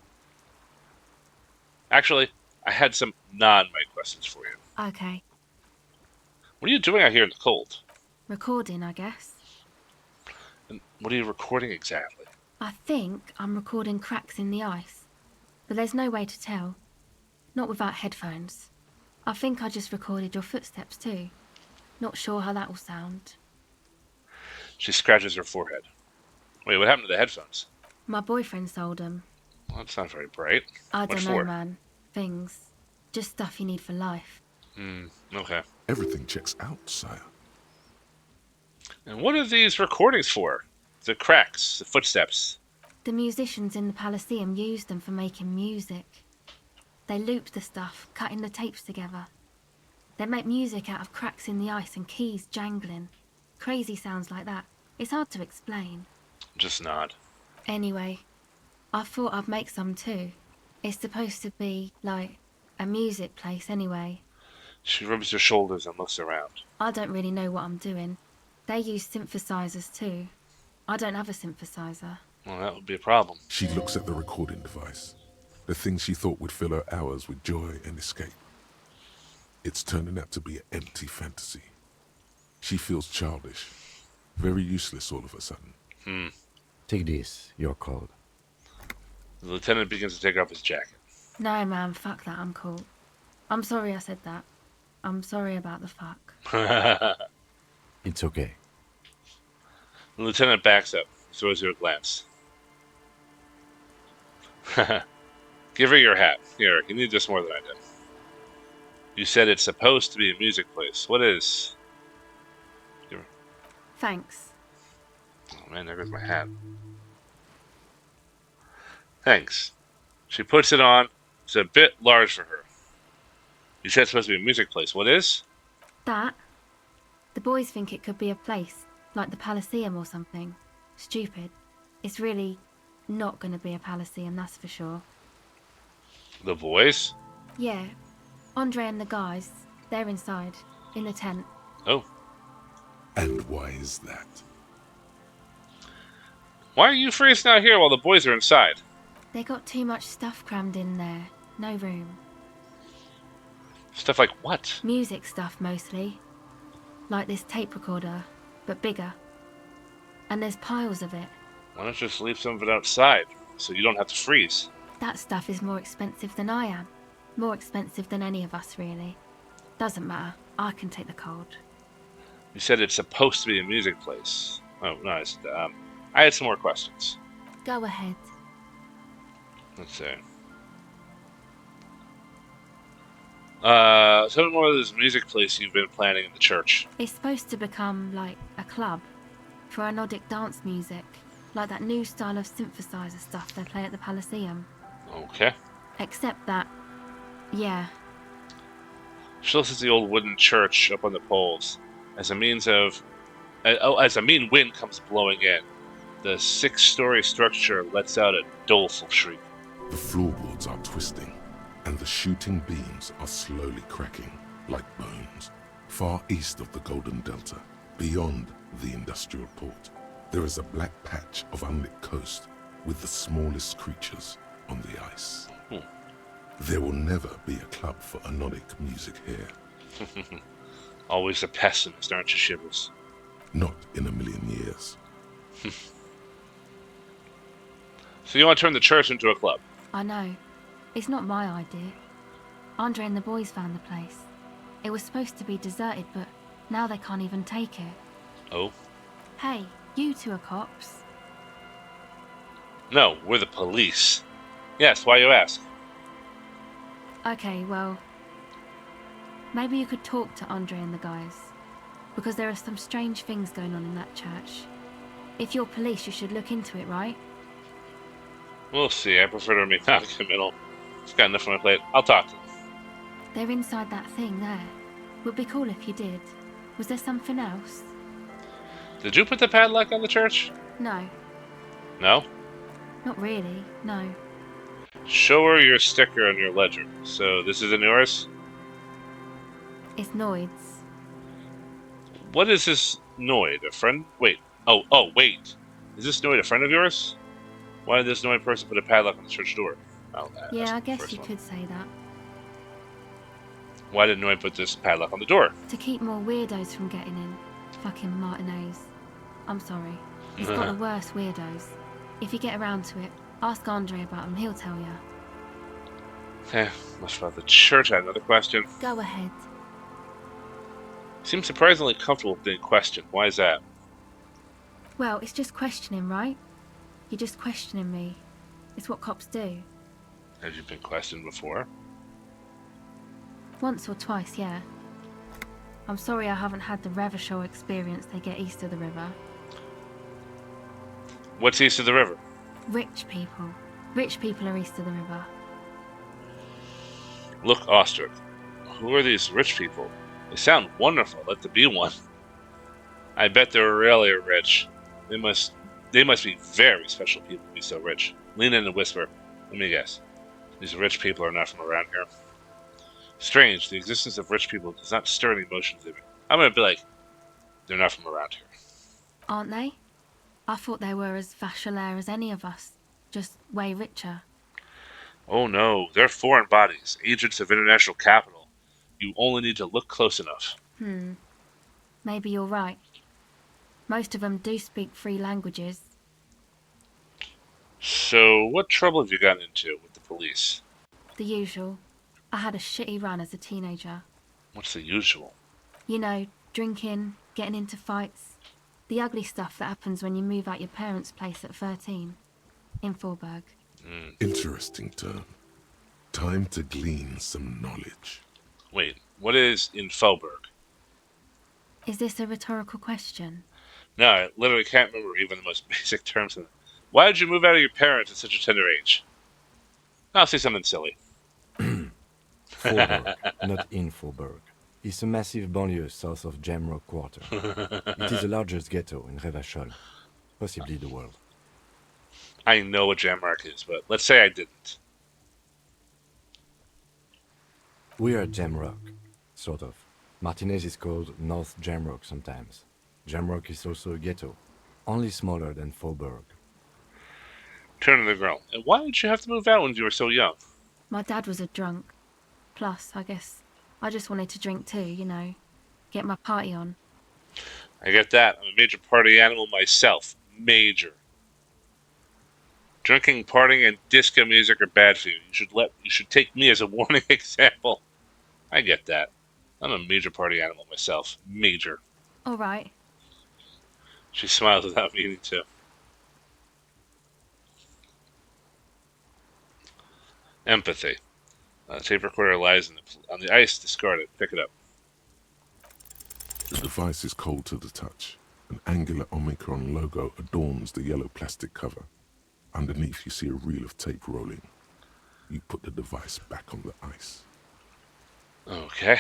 Actually, I had some non-mic questions for you. Okay. What are you doing out here in the cold? Recording, I guess. And what are you recording exactly? I think I'm recording cracks in the ice. But there's no way to tell. Not without headphones. I think I just recorded your footsteps too. Not sure how that will sound. She scratches her forehead. Wait, what happened to the headphones? My boyfriend sold them. Well, that's not very bright. I What don't know, for? man. Things. Just stuff you need for life. Okay. Everything checks out, sire. And what are these recordings for? The cracks, the footsteps. The musicians in the Palaceum used them for making music. They looped the stuff, cutting the tapes together. They make music out of cracks in the ice and keys jangling. Crazy sounds like that. It's hard to explain. Just nod. Anyway, I thought I'd make some too. It's supposed to be, like, a music place anyway. She rubs her shoulders and looks around. I don't really know what I'm doing. They use synthesizers too. I don't have a synthesizer. Well, that would be a problem. She looks at the recording device. The thing she thought would fill her hours with joy and escape. It's turning out to be an empty fantasy. She feels childish. Very useless all of a sudden. Take this. You're cold. The lieutenant begins to take off his jacket. No, man, fuck that, I'm cool. I'm sorry I said that. I'm sorry about the fuck. It's okay. The lieutenant backs up, throws her a glance. Give her your hat. Here, you need this more than I did. You said it's supposed to be a music place. What is? Thanks. Oh man, there goes my hat. Thanks. She puts it on. It's a bit large for her. You said it's supposed to be a music place. What is? That? The boys think it could be a place, like the Palaceum or something. Stupid. It's really not going to be a Palaceum, that's for sure. The boys? Yeah. Andre and the guys, they're inside, in the tent. Oh. And why is that? Why are you freezing out here while the boys are inside? They got too much stuff crammed in there. No room. Stuff like what? Music stuff, mostly. Like this tape recorder, but bigger. And there's piles of it. Why don't you just leave some of it outside, so you don't have to freeze? That stuff is more expensive than I am. More expensive than any of us, really. Doesn't matter. I can take the cold. You said it's supposed to be a music place. Oh, nice. I had some more questions. Go ahead. Let's see. Tell me more of this music place you've been planning in the church. It's supposed to become, like, a club. For Nordic dance music. Like that new style of synthesizer stuff they play at the Palaceum. Okay. Except that... yeah. She looks at the old wooden church up on the poles. As a means of... as a mean wind comes blowing in, the 6-story structure lets out a doleful shriek. The floorboards are twisting, and the shooting beams are slowly cracking, like bones. Far east of the Golden Delta, beyond the industrial port, there is a black patch of unlit coast with the smallest creatures, on the ice. Hmm. There will never be a club for anodic music here. Always a pessimist, aren't you, Shivers? Not in a million years. So you want to turn the church into a club? I know. It's not my idea. Andre and the boys found the place. It was supposed to be deserted, but now they can't even take it. Oh? Hey, you two are cops. No, we're the police. Yes, why you ask? Okay, well, maybe you could talk to Andre and the guys, because there are some strange things going on in that church. If you're police, you should look into it, right? We'll see. I prefer to remain non-committal. I've got enough on my plate. I'll talk to them. They're inside that thing there. Would be cool if you did. Was there something else? Did you put the padlock on the church? No, No? not really, no. Show her your sticker on your ledger. So this isn't yours? It's Noid's. What is this Noid? A friend? Wait. Oh, wait. Is this Noid a friend of yours? Why did this Noid person put a padlock on the church door? Oh, Yeah, I guess you could say that. Why did Noid put this padlock on the door? To keep more weirdos from getting in. Fucking Martinez. I'm sorry. He's got the worst weirdos. If you get around to it, ask Andre about him, he'll tell you. Much about the church. I had another question. Go ahead. Seems surprisingly comfortable with being questioned. Why is that? Well, it's just questioning, right? You're just questioning me. It's what cops do. Have you been questioned before? Once or twice, yeah. I'm sorry I haven't had the Revershaw experience they get east of the river. What's east of the river? Rich people. Rich people are east of the river. Look, Ostrich. Who are these rich people? They sound wonderful. Let there be one. I bet they're really rich. They must be very special people to be so rich. Lean in and whisper. Let me guess. These rich people are not from around here. Strange, the existence of rich people does not stir any emotions in me. I'm gonna be like, they're not from around here. Aren't they? I thought they were as vachelaire as any of us. Just way richer. Oh no, they're foreign bodies, agents of international capital. You only need to look close enough. Maybe you're right. Most of them do speak 3 languages. So, what trouble have you gotten into with the police? The usual. I had a shitty run as a teenager. What's the usual? You know, drinking, getting into fights. The ugly stuff that happens when you move out your parents' place at 13. In Forberg. Interesting turn. Time to glean some knowledge. Wait, what is in Felberg? Is this a rhetorical question? No, I literally can't remember even the most basic terms of it. Why did you move out of your parents at such a tender age? I'll say something silly. Forberg, not in Forberg. It's a massive banlieue south of Jamrock Quarter. It is the largest ghetto in Revachol, possibly the world. I know what Jamrock is, but let's say I didn't. We are Jamrock, sort of. Martinez is called North Jamrock sometimes. Jamrock is also a ghetto, only smaller than Forberg. Turn to the girl. And why did you have to move out when you were so young? My dad was a drunk. Plus, I guess, I just wanted to drink too, you know. Get my party on. I get that. I'm a major party animal myself. Major. Drinking, partying, and disco music are bad for you. You should take me as a warning example. I get that. I'm a major party animal myself. Major. All right. She smiles without meaning to. Empathy. The tape recorder lies on the ice. Discard it. Pick it up. The device is cold to the touch. An angular Omicron logo adorns the yellow plastic cover. Underneath, you see a reel of tape rolling. You put the device back on the ice. Okay.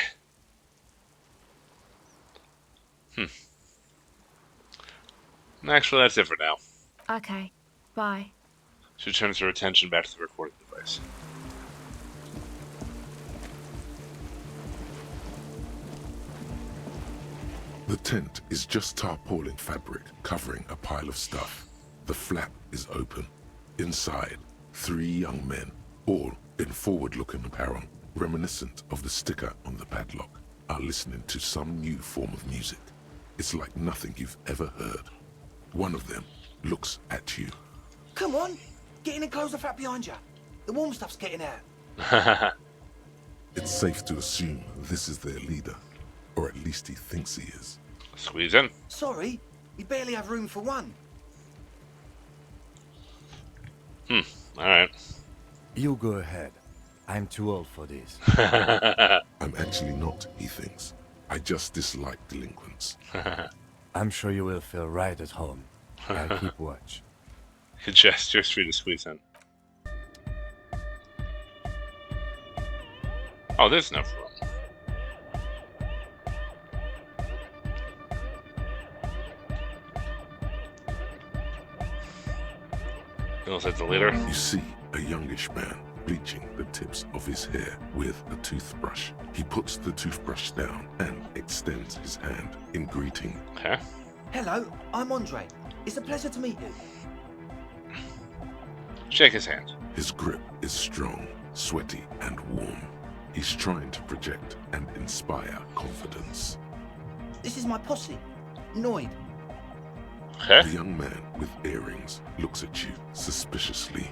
Actually, that's it for now. Okay. Bye. She turns her attention back to the recording device. The tent is just tarpaulin fabric covering a pile of stuff. The flap is open. Inside, 3 young men, all in forward-looking apparel, reminiscent of the sticker on the padlock, are listening to some new form of music. It's like nothing you've ever heard. One of them looks at you. Come on, get in and close the flap behind you. The warm stuff's getting out. It's safe to assume this is their leader, or at least he thinks he is. Squeeze in. Sorry, we barely have room for one. Alright. You go ahead. I'm too old for this. I'm actually not, he thinks. I just dislike delinquents. I'm sure you will feel right at home. I'll keep watch. He gestures for you to squeeze in. Oh, there's enough room. He looks at the leader. You see a youngish man bleaching the tips of his hair with a toothbrush. He puts the toothbrush down and extends his hand in greeting. Okay. Hello, I'm Andre. It's a pleasure to meet you. Shake his hand. His grip is strong, sweaty, and warm. He's trying to project and inspire confidence. This is my posse, Noid. Okay. The young man with earrings looks at you suspiciously.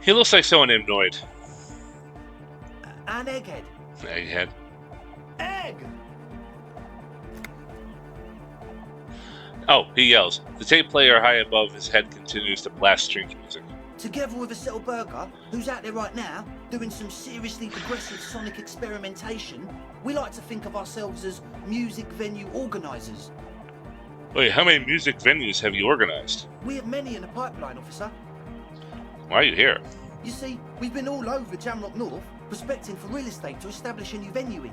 He looks like someone named Noid. And Egghead. Egghead. Egg! Oh, he yells. The tape player high above his head continues to blast string music. Together with Acele Burger, who's out there right now, doing some seriously progressive sonic experimentation, we like to think of ourselves as music venue organisers. Wait, how many music venues have you organized? We have many in the pipeline, officer. Why are you here? You see, we've been all over Jamrock North, prospecting for real estate to establish a new venue in.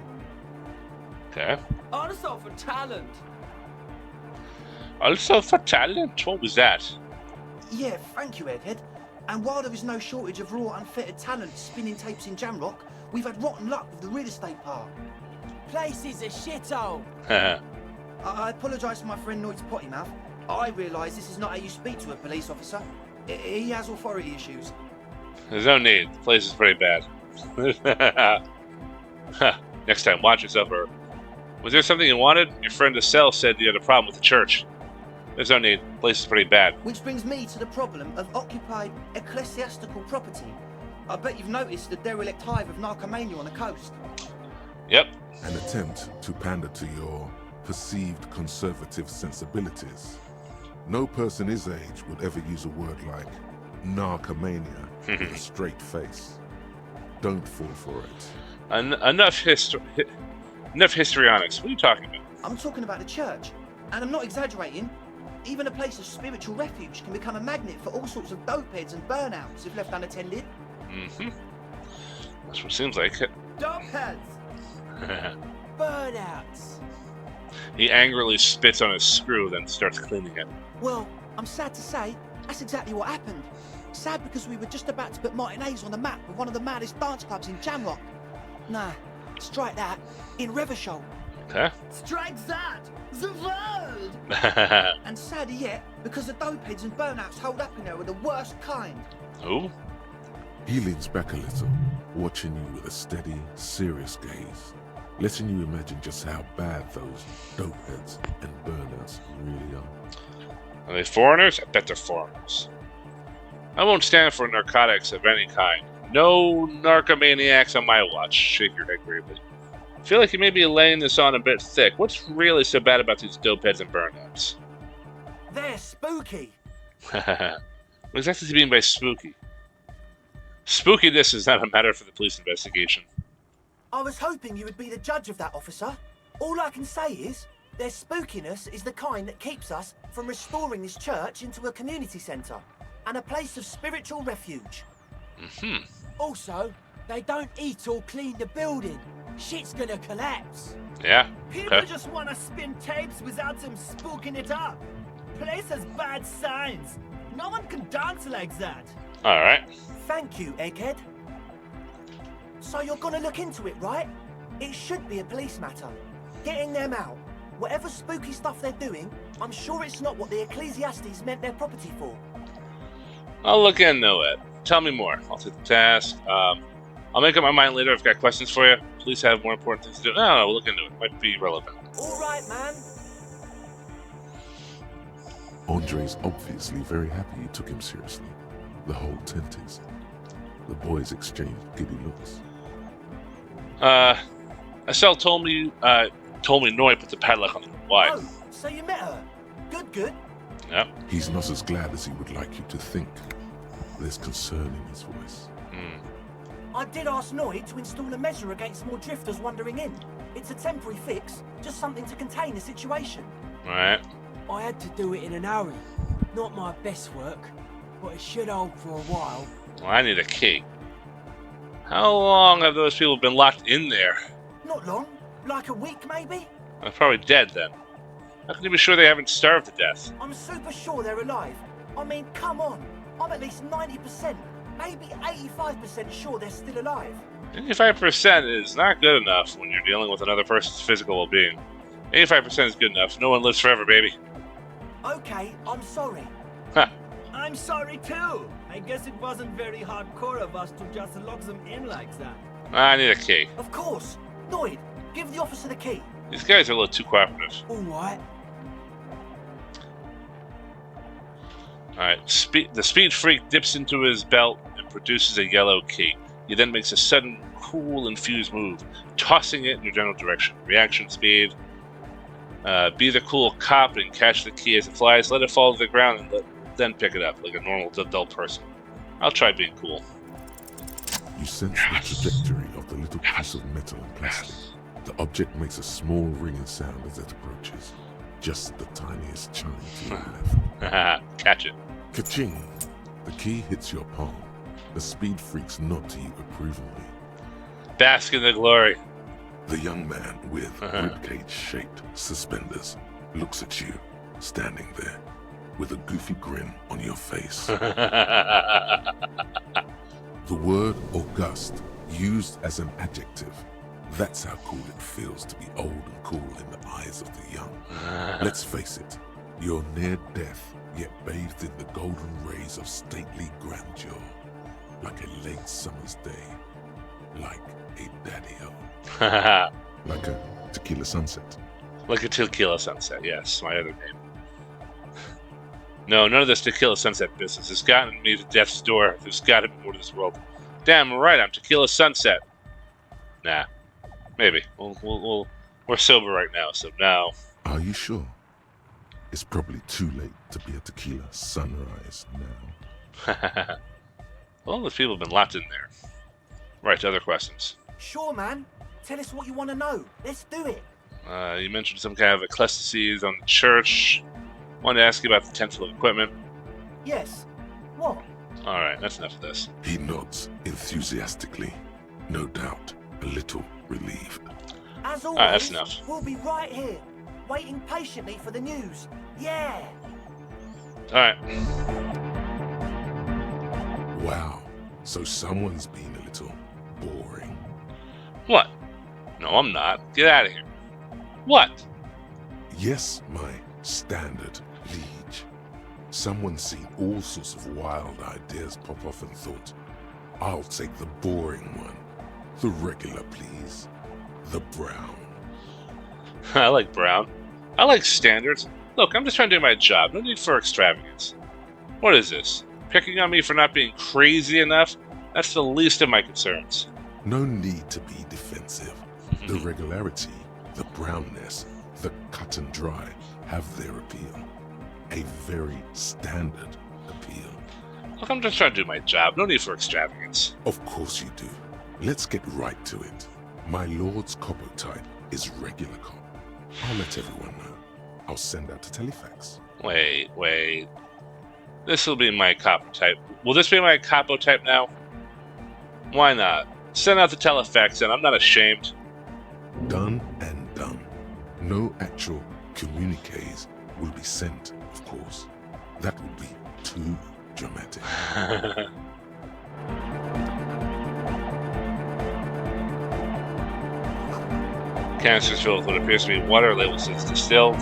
Okay. Also for talent. Also for talent? What was that? Yeah, thank you, Egghead. And while there is no shortage of raw, unfettered talent spinning tapes in Jamrock, we've had rotten luck with the real estate part. Place is a shithole. I apologise for my friend Noid's potty mouth. I realise this is not how you speak to a police officer. He has authority issues. There's no need. The place is pretty bad. Next time, watch yourself. Or was there something you wanted? Your friend Acele said you had a problem with the church. There's no need. The place is pretty bad. Which brings me to the problem of occupied ecclesiastical property. I bet you've noticed the derelict hive of narcomania on the coast. Yep. An attempt to pander to your perceived conservative sensibilities. No person his age would ever use a word like narcomania with a straight face. Don't fall for it. Enough histrionics. What are you talking about? I'm talking about the church. And I'm not exaggerating. Even a place of spiritual refuge can become a magnet for all sorts of dopeheads and burnouts if left unattended. Mm-hmm. That's what it seems like. Dopeheads. Burnouts. He angrily spits on his screw, then starts cleaning it. Well, I'm sad to say, that's exactly what happened. Sad because we were just about to put Martinez on the map with one of the maddest dance clubs in Jamrock. Nah, strike that, in Revershoal. Okay. Strike that! The world! And sadder yet, because the dopeheads and burnouts hold up in there are the worst kind. Ooh. He leans back a little, watching you with a steady, serious gaze, letting you imagine just how bad those dopeheads and burnouts really are. Are they foreigners? I bet they're foreigners. I won't stand for narcotics of any kind. No narcomaniacs on my watch. Shake your head gravely. I feel like you may be laying this on a bit thick. What's really so bad about these dopeheads and burnouts? They're spooky. What exactly do you mean by spooky? Spookiness is not a matter for the police investigation. I was hoping you would be the judge of that, officer. All I can say is, their spookiness is the kind that keeps us from restoring this church into a community centre and a place of spiritual refuge. Mm-hmm. Also, they don't eat or clean the building. Shit's gonna collapse. Yeah. People just want to spin tapes without them spooking it up. Place has bad signs. No one can dance like that. Alright. Thank you, Egghead. So you're gonna look into it, right? It should be a police matter. Getting them out. Whatever spooky stuff they're doing, I'm sure it's not what the Ecclesiastes meant their property for. I'll look into it. Tell me more. I'll take the task. I'll make up my mind later. I've got questions for you. Police have more important things to do. No, we'll look into it. Might be relevant. All right, man. Andre's obviously very happy you took him seriously. The whole tent is. The boys exchanged giddy looks. Acele told me Noy put the padlock on the door. Why? Oh, so you met her. Good. Yep. He's not as glad as he would like you to think. There's concern in his voice. I did ask Noy to install a measure against more drifters wandering in. It's a temporary fix, just something to contain the situation. Alright. I had to do it in an hurry. Not my best work, but it should hold for a while. Well, I need a key. How long have those people been locked in there? Not long. Like a week, maybe? They're probably dead then. How can you be sure they haven't starved to death? I'm super sure they're alive. I mean, come on. I'm at least 90%, maybe 85% sure they're still alive. 85% is not good enough when you're dealing with another person's physical well-being. 85% is good enough. No one lives forever, baby. Okay, I'm sorry. Huh. I'm sorry too. I guess it wasn't very hardcore of us to just lock them in like that. I need a key. Of course. Noid, give the officer the key. These guys are a little too cooperative. All right. Alright, the speed freak dips into his belt and produces a yellow key. He then makes a sudden, cool, infused move, tossing it in your general direction. Reaction speed. Be the cool cop and catch the key as it flies. Let it fall to the ground and then pick it up like a normal adult person. I'll try being cool. You sense the trajectory of the little piece of metal and plastic. The object makes a small ringing sound as it approaches. Just the tiniest chime to your left. Catch it. Ka-ching! The key hits your palm. The speed freaks nod to you approvingly. Bask in the glory. The young man with ribcage-shaped suspenders looks at you, standing there, with a goofy grin on your face. The word august, used as an adjective. That's how cool it feels to be old and cool in the eyes of the young. Let's face it, you're near death, yet bathed in the golden rays of stately grandeur. Like a late summer's day. Like a daddy-o. Like a tequila sunset. Like a tequila sunset, yes, my other name. No, none of this tequila sunset business has gotten me to death's door. There's got to be more to this world. Damn right, I'm tequila sunset. Nah, maybe. We're sober right now, so now. Are you sure? It's probably too late to be a tequila sunrise now. Well, those people have been locked in there. Right, other questions. Sure, man. Tell us what you want to know. Let's do it. You mentioned some kind of ecclesiastices on the church. Wanted to ask you about the tent full of equipment. Yes. What? Alright, that's enough of this. He nods enthusiastically, no doubt a little relieved. As always, that's enough. We'll be right here, waiting patiently for the news. Yeah. Alright. Wow, so someone's been a little boring. What? No, I'm not. Get out of here. What? Yes, my standard liege. Someone's seen all sorts of wild ideas pop off and thought, I'll take the boring one. The regular, please. The brown. I like brown. I like standards. Look, I'm just trying to do my job. No need for extravagance. What is this? Picking on me for not being crazy enough? That's the least of my concerns. No need to be defensive. The regularity, the brownness, the cut and dry have their appeal. A very standard appeal. Look, I'm just trying to do my job. No need for extravagance. Of course you do. Let's get right to it. My lord's copper type is regular cop. I'll let everyone know. I'll send out a telefax. Wait. This will be my copper type. Will this be my capo type now? Why not? Send out the telefax and I'm not ashamed. Done and done. No actual communiques will be sent, of course. That would be too dramatic. Canisters filled with what appears to be water, labeled as distilled.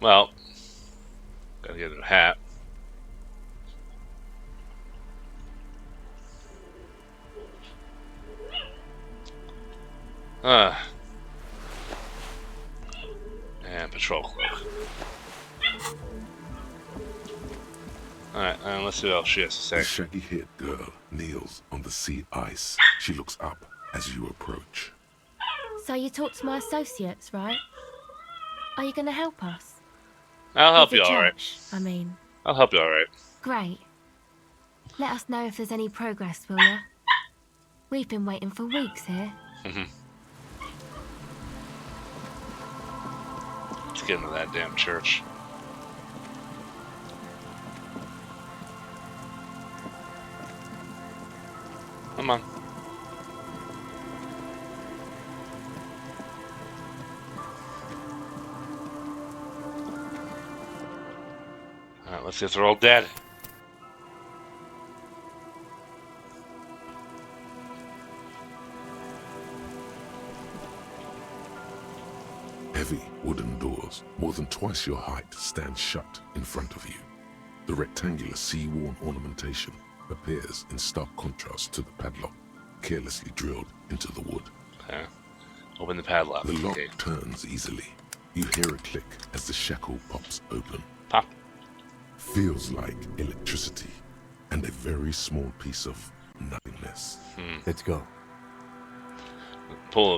Well, gotta get a new hat. And patrol cloak. Alright, let's see what else she has to say. The shaggy-haired girl kneels on the sea ice. She looks up as you approach. So you talked to my associates, right? Are you going to help us? I'll help With you the alright. church, I mean. I'll help you alright. Great. Let us know if there's any progress, will ya? We've been waiting for weeks here. Let's get into that damn church. Come on. Alright, let's see if they're all dead. Heavy wooden doors, more than twice your height, stand shut in front of you. The rectangular sea-worn ornamentation appears in stark contrast to the padlock, carelessly drilled into the wood. Okay. Open the padlock. The lock Okay. turns easily. You hear a click as the shackle pops open. Pop. Feels like electricity and a very small piece of nothingness. Let's go.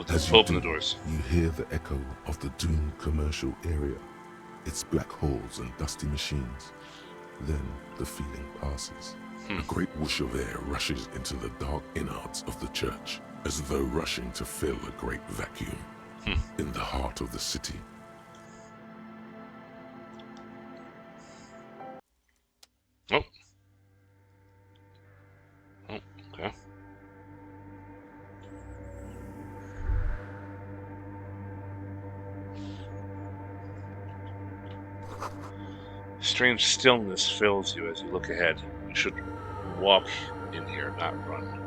As you open do, the doors. You hear the echo of the doomed commercial area. Its black holes and dusty machines. Then the feeling passes. A great whoosh of air rushes into the dark innards of the church, as though rushing to fill a great vacuum in the heart of the city. Oh. Oh, okay. Strange stillness fills you as you look ahead. You should walk in here, not run.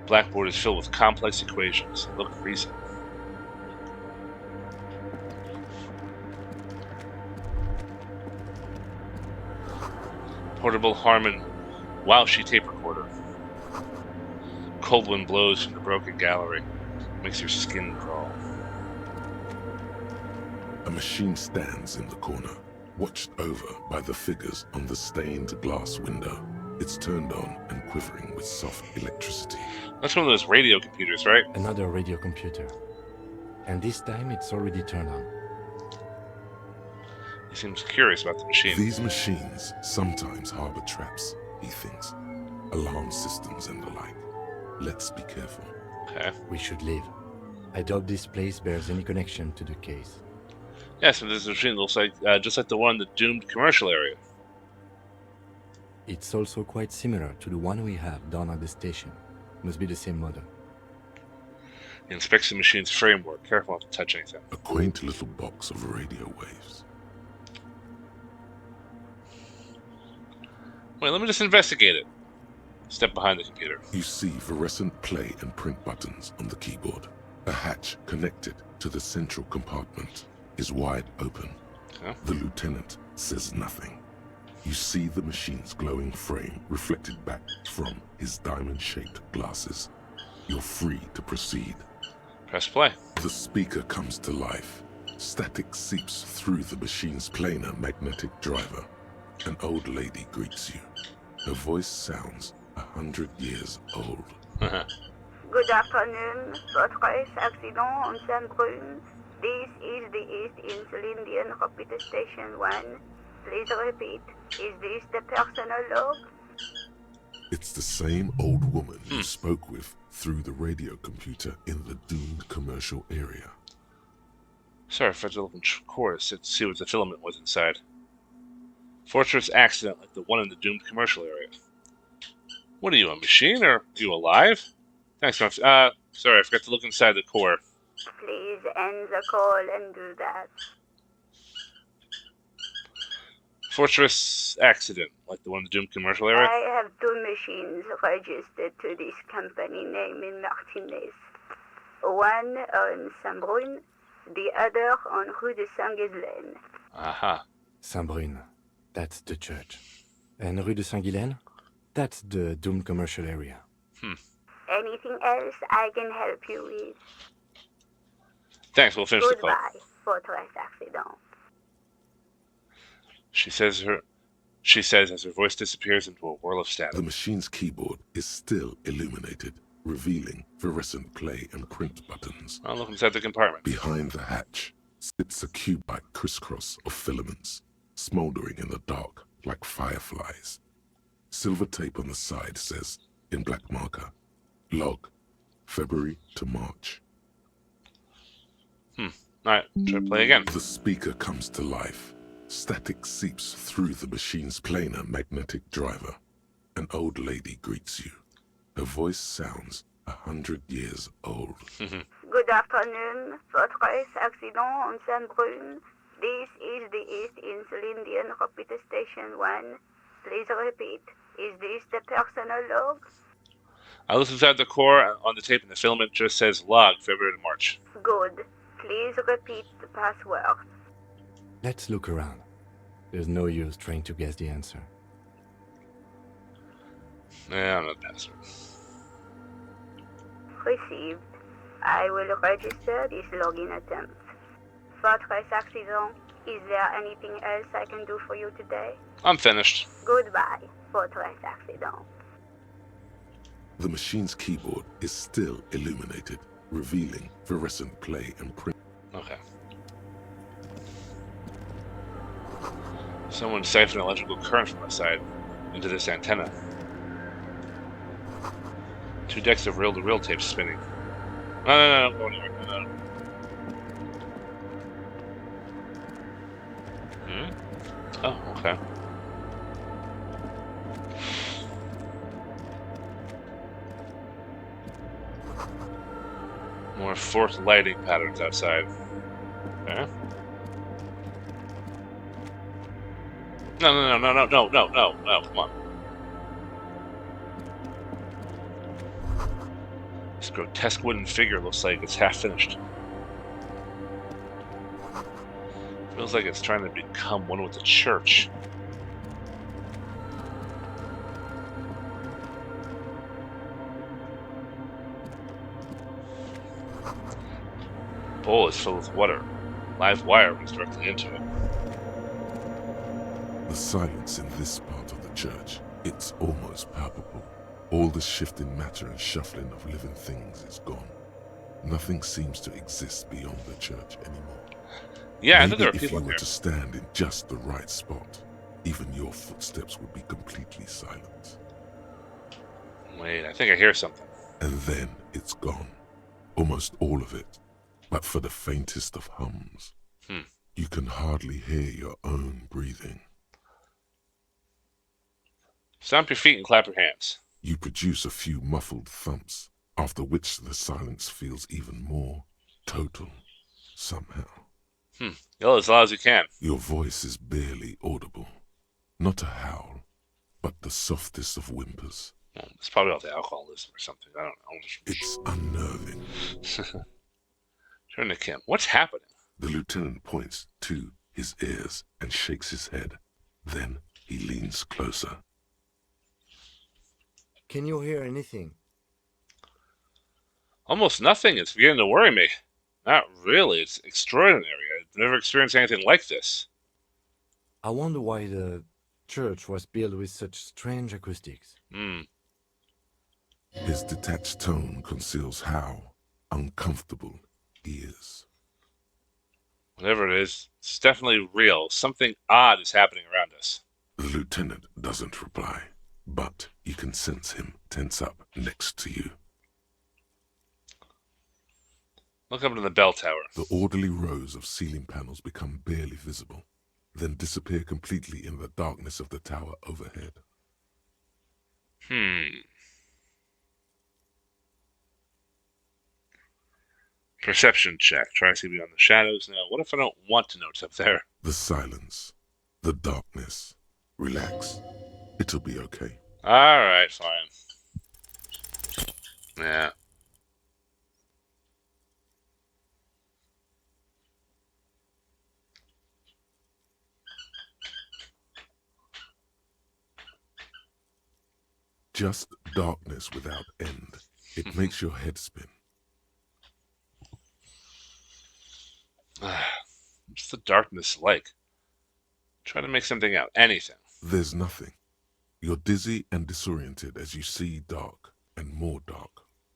Blackboard is filled with complex equations. Look recent. Portable Harman Wowshy tape recorder. Cold wind blows from the broken gallery. Makes your skin crawl. A machine stands in the corner, watched over by the figures on the stained glass window. It's turned on and quivering with soft electricity. That's one of those radio computers, right? Another radio computer. And this time it's already turned on. He seems curious about the machine. These machines sometimes harbor traps, he thinks. Alarm systems and the like. Let's be careful. Okay. We should leave. I doubt this place bears any connection to the case. Yeah, so this machine looks like just like the one in the doomed commercial area. It's also quite similar to the one we have down at the station. Must be the same model. He inspects the machine's framework, careful not to touch anything. A quaint little box of radio waves. Wait, let me just investigate it. Step behind the computer. You see fluorescent play and print buttons on the keyboard. A hatch connected to the central compartment is wide open. Okay. The lieutenant says nothing. You see the machine's glowing frame reflected back from his diamond-shaped glasses. You're free to proceed. Press play. The speaker comes to life. Static seeps through the machine's planar magnetic driver. An old lady greets you. Her voice sounds 100 years old. Good afternoon, Votre accident on Saint-Bruns. This is the East Inns Lilienne Computer Station 1. Please repeat, is this the personal log? It's the same old woman you spoke with through the radio computer in the doomed commercial area. Sorry if I had to look in chorus to see what the filament was inside. Fortress accident like the one in the doomed commercial area. What are you, a machine, or are you alive? Thanks, Max. Sorry, I forgot to look inside the core. Please end the call and do that. Fortress accident, like the one in the Doom commercial area? I have 2 machines registered to this company name in Martinez. One on Saint-Brun, the other on Rue de Saint-Ghislaine. Aha. Saint-Brun, that's the church. And Rue de Saint-Ghislaine, that's the Doom commercial area. Anything else I can help you with? Thanks, we'll finish the call. Goodbye, Fortress Accident. She says as her voice disappears into a whirl of static. The machine's keyboard is still illuminated, revealing fluorescent play and print buttons. I'll look inside the compartment. Behind the hatch sits a cube-like crisscross of filaments, smoldering in the dark like fireflies. Silver tape on the side says, in black marker, log, February to March. Alright, try to play again. The speaker comes to life. Static seeps through the machine's planar magnetic driver. An old lady greets you. Her voice sounds 100 years old. Good afternoon, Fortress Accident on Saint-Brun. This is the East Insulindian Repeater Station 1. Please repeat. Is this the personal log? I looked inside the core on the tape and the filament just says log, February to March. Good. Please repeat the password. Let's look around. There's no use trying to guess the answer. Yeah, I don't know the password. Received. I will register this login attempt. Fortress Accident, is there anything else I can do for you today? I'm finished. Goodbye, Fortress Accident. The machine's keyboard is still illuminated, revealing fluorescent play and print. Okay. Someone siphoned electrical current from outside into this antenna. 2 decks of reel-to-reel tape spinning. No, go anywhere. No. Oh, okay. More forced lighting patterns outside. Okay. No, come on. This grotesque wooden figure looks like it's half finished. Feels like it's trying to become one with the church. Bowl is filled with water. Live wire runs directly into it. The silence in this part of the church, it's almost palpable. All the shifting matter and shuffling of living things is gone. Nothing seems to exist beyond the church anymore. Yeah, I Maybe think there are if people you were here. to stand in just the right spot, even your footsteps would be completely silent. Wait, I think I hear something. And then it's gone. Almost all of it. But for the faintest of hums, you can hardly hear your own breathing. Stomp your feet and clap your hands. You produce a few muffled thumps, after which the silence feels even more total, somehow. Yell as loud as you can. Your voice is barely audible. Not a howl, but the softest of whimpers. Well, it's probably all the alcoholism or something. I don't know. It's unnerving. Turn to Kim. What's happening? The lieutenant points to his ears and shakes his head. Then he leans closer. Can you hear anything? Almost nothing. It's beginning to worry me. Not really. It's extraordinary. I've never experienced anything like this. I wonder why the church was built with such strange acoustics. His detached tone conceals how uncomfortable he is. Whatever it is, it's definitely real. Something odd is happening around us. The lieutenant doesn't reply, but you can sense him tense up next to you. Look up into the bell tower. The orderly rows of ceiling panels become barely visible, then disappear completely in the darkness of the tower overhead. Perception check. Try to see beyond the shadows. Now, what if I don't want to notice up there? The silence. The darkness. Relax. It'll be okay. Alright, fine. Yeah. Just darkness without end. It makes your head spin. What's the darkness like? Try to make something out. Anything. There's nothing. You're dizzy and disoriented as you see dark and more dark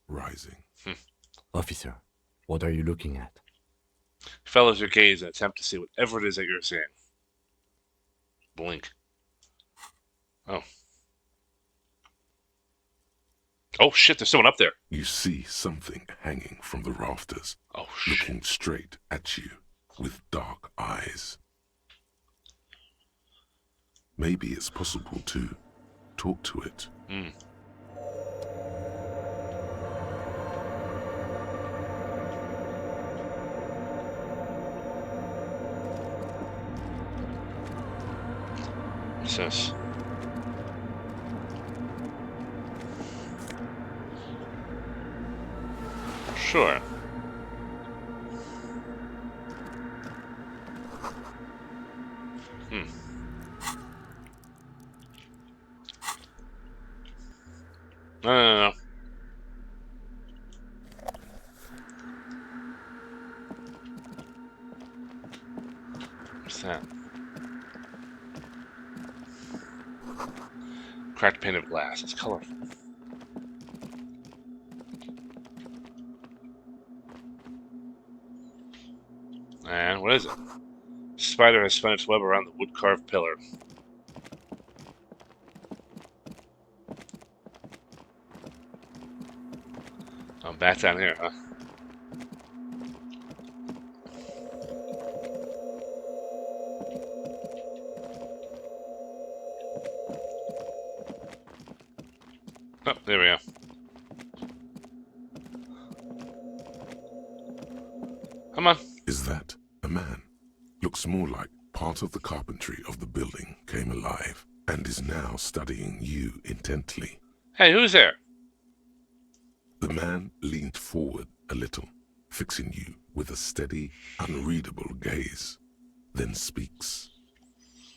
rising. Officer, what are you looking at? Follows your gaze and attempt to see whatever it is that you're seeing. Blink. Oh. Oh shit, there's someone up there. You see something hanging from the rafters. Oh shit. Looking straight at you with dark eyes. Maybe it's possible to talk to it. What's this? Sure. No. What's that? Cracked pane of glass. It's colorful. And what is it? The spider has spun its web around the wood-carved pillar. Oh, back down here, huh? Oh, there we go. Come on. Is that a man? Looks more like part of the carpentry of the building came alive and is now studying you intently. Hey, who's there? The man leaned forward a little, fixing you with a steady, unreadable gaze, then speaks.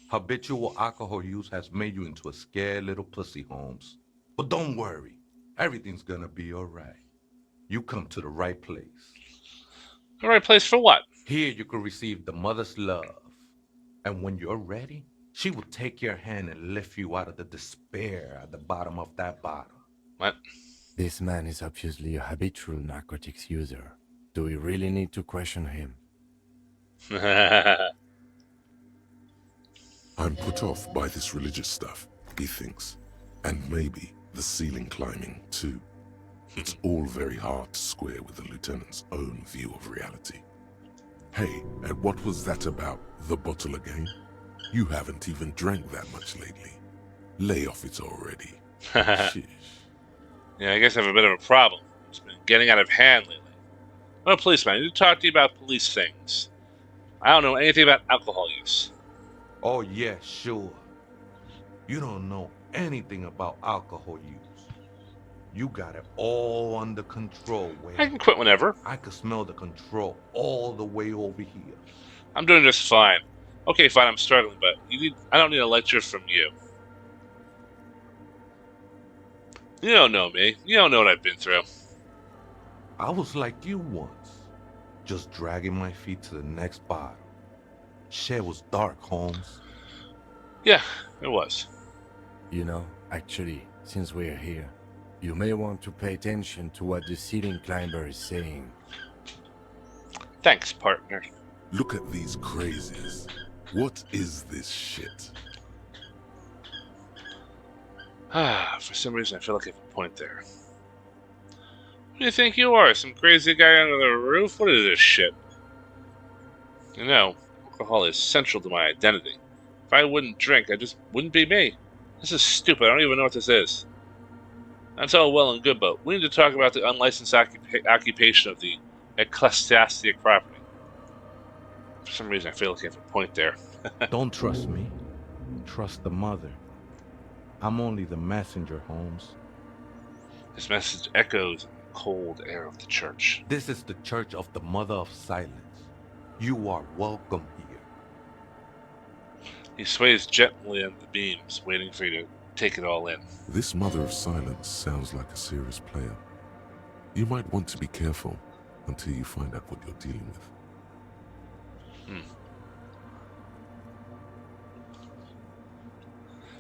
Habitual alcohol use has made you into a scared little pussy, Holmes. But don't worry, everything's gonna be alright. You come to the right place. The right place for what? Here you can receive the mother's love. And when you're ready, she will take your hand and lift you out of the despair at the bottom of that bottle. What? This man is obviously a habitual narcotics user. Do we really need to question him? I'm put off by this religious stuff, he thinks. And maybe the ceiling climbing, too. It's all very hard to square with the lieutenant's own view of reality. Hey, and what was that about the bottle again? You haven't even drank that much lately. Lay off it already. Sheesh. Yeah, I guess I have a bit of a problem. It's been getting out of hand lately. I'm a policeman. I need to talk to you about police things. I don't know anything about alcohol use. Oh yeah, sure. You don't know anything about alcohol use. You got it all under control, Wade. I can quit whenever. I can smell the control all the way over here. I'm doing just fine. Okay, fine, I'm struggling, but I don't need a lecture from you. You don't know me. You don't know what I've been through. I was like you once, just dragging my feet to the next bottle. Shit was dark, Holmes. Yeah, it was. You know, actually, since we're here, you may want to pay attention to what the ceiling climber is saying. Thanks, partner. Look at these crazies. What is this shit? For some reason, I feel like I have a point there. Who do you think you are? Some crazy guy under the roof? What is this shit? You know, alcohol is central to my identity. If I wouldn't drink, I just wouldn't be me. This is stupid. I don't even know what this is. That's all well and good, but we need to talk about the unlicensed occupation of the ecclesiastic property. For some reason, I feel like I have a point there. Don't trust me. trust the mother. I'm only the messenger, Holmes. His message echoes in the cold air of the church. This is the Church of the Mother of Silence. You are welcome here. He sways gently on the beams, waiting for you to take it all in. This Mother of Silence sounds like a serious player. You might want to be careful until you find out what you're dealing with.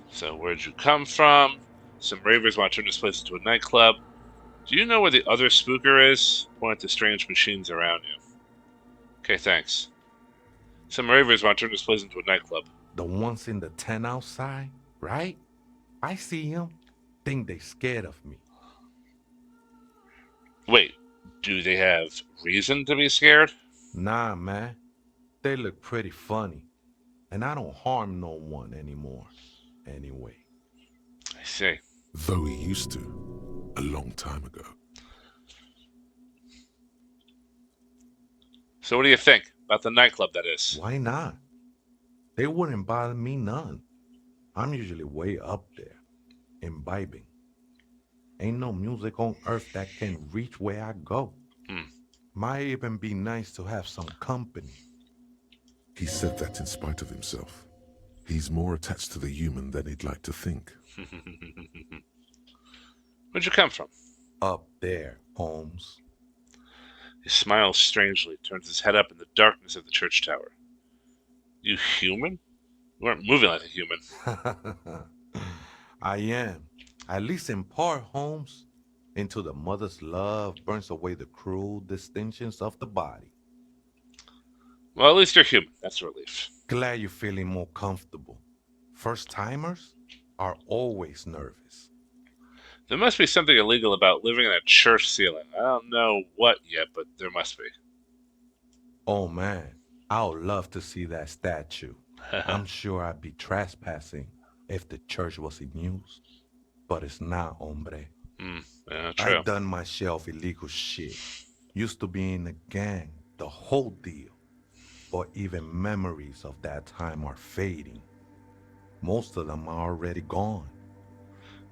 So, where'd you come from? Some ravers want to turn this place into a nightclub. Do you know where the other spooker is? Point to strange machines around you. Okay, thanks. Some ravers want to turn this place into a nightclub. The ones in the tent outside, right? I see them. Think they scared of me. Wait, do they have reason to be scared? Nah, man. They look pretty funny. And I don't harm no one anymore. Anyway. I see. Though he used to, a long time ago. So what do you think about the nightclub, that is? Why not? They wouldn't bother me none. I'm usually way up there, imbibing. Ain't no music on earth that can reach where I go. Might even be nice to have some company. He said that in spite of himself. He's more attached to the human than he'd like to think. Where'd you come from? Up there, Holmes. He smiles strangely, turns his head up in the darkness of the church tower. You human? You aren't moving like a human. I am. At least in part, Holmes. Into the mother's love burns away the cruel distinctions of the body. Well, at least you're human. That's a relief. Glad you're feeling more comfortable. First-timers are always nervous. There must be something illegal about living in a church ceiling. I don't know what yet, but there must be. Oh, man. I would love to see that statue. I'm sure I'd be trespassing if the church was in use. But it's not, hombre. Yeah, true. I've done my share of illegal shit. Used to be in a gang, the whole deal. But even memories of that time are fading. Most of them are already gone.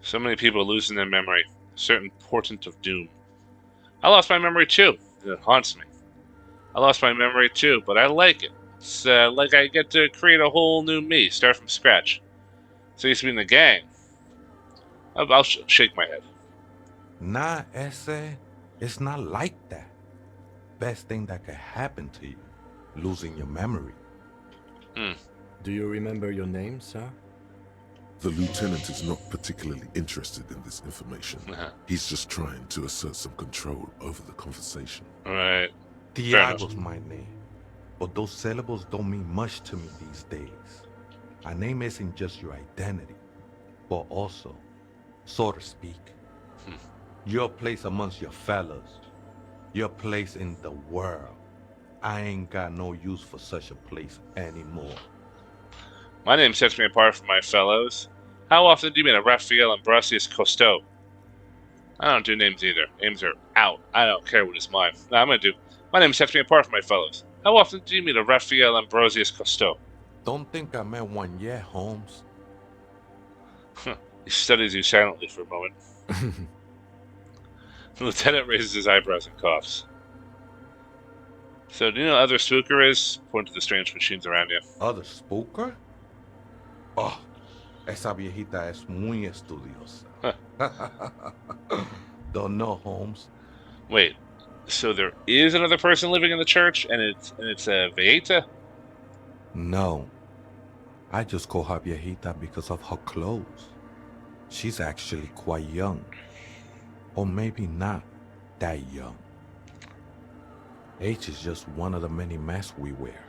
So many people losing their memory. A certain portent of doom. I lost my memory too. It haunts me. I lost my memory too, but I like it. It's like I get to create a whole new me, start from scratch. So I used to be in the gang. I'll shake my head. Nah, Acele, it's not like that. Best thing that could happen to you, losing your memory. Do you remember your name, sir? The lieutenant is not particularly interested in this information. He's just trying to assert some control over the conversation. Right. Tiago's my name. But those syllables don't mean much to me these days. A name isn't just your identity, but also, so to speak, your place amongst your fellows, your place in the world. I ain't got no use for such a place anymore. My name sets me apart from my fellows. How often do you meet a Raphael Ambrosius Cousteau? I don't do names either. Names are out. I don't care what is mine. No, I'm gonna do. My name sets me apart from my fellows. How often do you meet a Raphael Ambrosius Cousteau? Don't think I met one yet, Holmes. He studies you silently for a moment. The lieutenant raises his eyebrows and coughs. So, do you know what other spooker is? Point to the strange machines around you. Other spooker? Oh, esa viejita es muy estudiosa. Don't know, Holmes. Wait, so there is another person living in the church, and it's a viejita? No. I just call her viejita because of her clothes. She's actually quite young. Or maybe not that young. Age is just one of the many masks we wear.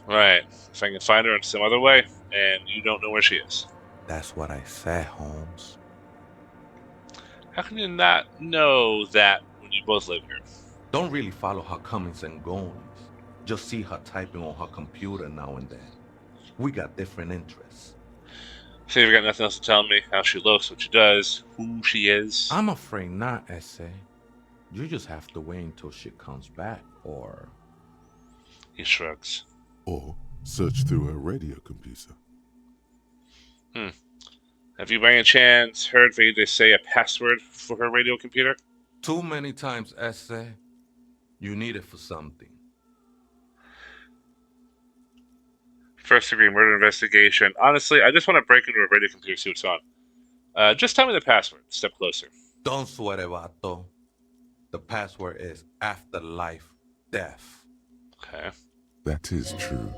Right. If I can find her in some other way, and you don't know where she is. That's what I said, Holmes. How can you not know that when you both live here? Don't really follow her comings and goings. Just see her typing on her computer now and then. We got different interests. So you've got nothing else to tell me? How she looks, what she does, who she is? I'm afraid not, Acele. You just have to wait until she comes back, or... He shrugs. Or Search through her radio computer. Have you by any chance heard Veda say a password for her radio computer? Too many times, Acele. You need it for something. First degree murder investigation. Honestly, I just want to break into a radio computer, see what's on. Just tell me the password. Step closer. Don't sweat it, vato. The password is afterlife death. Okay. That is true.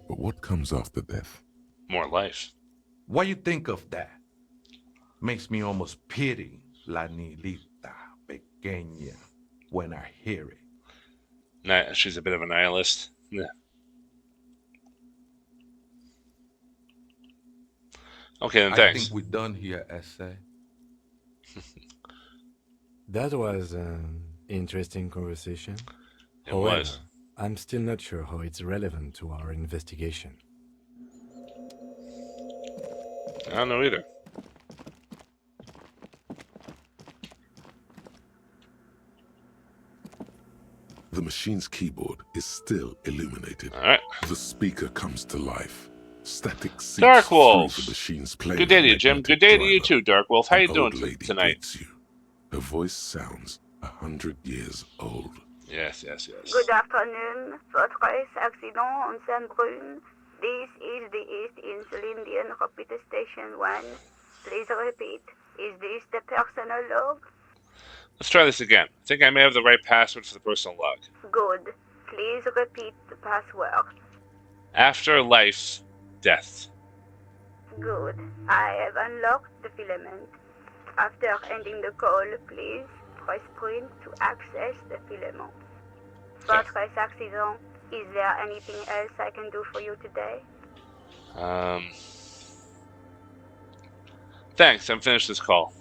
But what comes after death? More life. What you think of that? Makes me almost pity La Nihilita Pequeña when I hear it. Nah, she's a bit of a nihilist. Yeah. Okay, then thanks. I think we're done here, Acele. That was an interesting conversation. It was. I'm still not sure how it's relevant to our investigation. I don't know either. The machine's keyboard is still illuminated. All right. The speaker comes to life. Static seeps Dark through Wolf. the machine's plane. Good day to you, Jim. Good day to you too, Dark Wolf. How you An doing old lady tonight? greets you. Her voice sounds 100 years old. Yes. Good afternoon. Fortress Accident on Saint-Brun. This is the East Insulindian Repeater Station 1. Please repeat. Is this the personal log? Let's try this again. I think I may have the right password for the personal log. Good. Please repeat the password. Afterlife death. Good. I have unlocked the filament. After ending the call, please press print to access the filament. Fortress Accident, is there anything else I can do for you today? Thanks, I'm finished this call.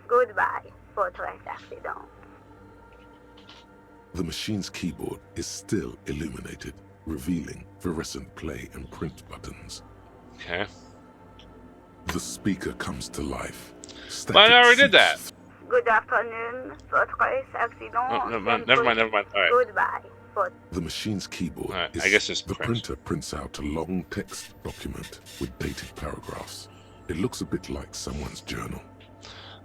Goodbye, Fortress Accident. The machine's keyboard is still illuminated, revealing fluorescent play and print buttons. Okay. The speaker comes to life. But I already did that. Good afternoon, Fortress Accident. Oh, never mind. All right. Goodbye. The machine's keyboard I guess it's the printer prints out a long text document with dated paragraphs. It looks a bit like someone's journal.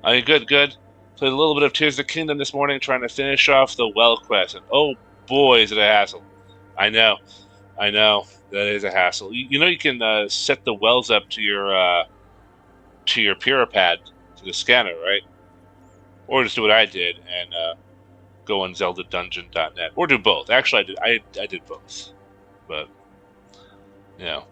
Good. Played a little bit of Tears of the Kingdom this morning trying to finish off the well quest. And oh boy, is it a hassle. I know. That is a hassle. You know you can set the wells up to your Puripad, to the scanner, right? Or just do what I did and go on ZeldaDungeon.net. Or do both. Actually, I did both. But, you know.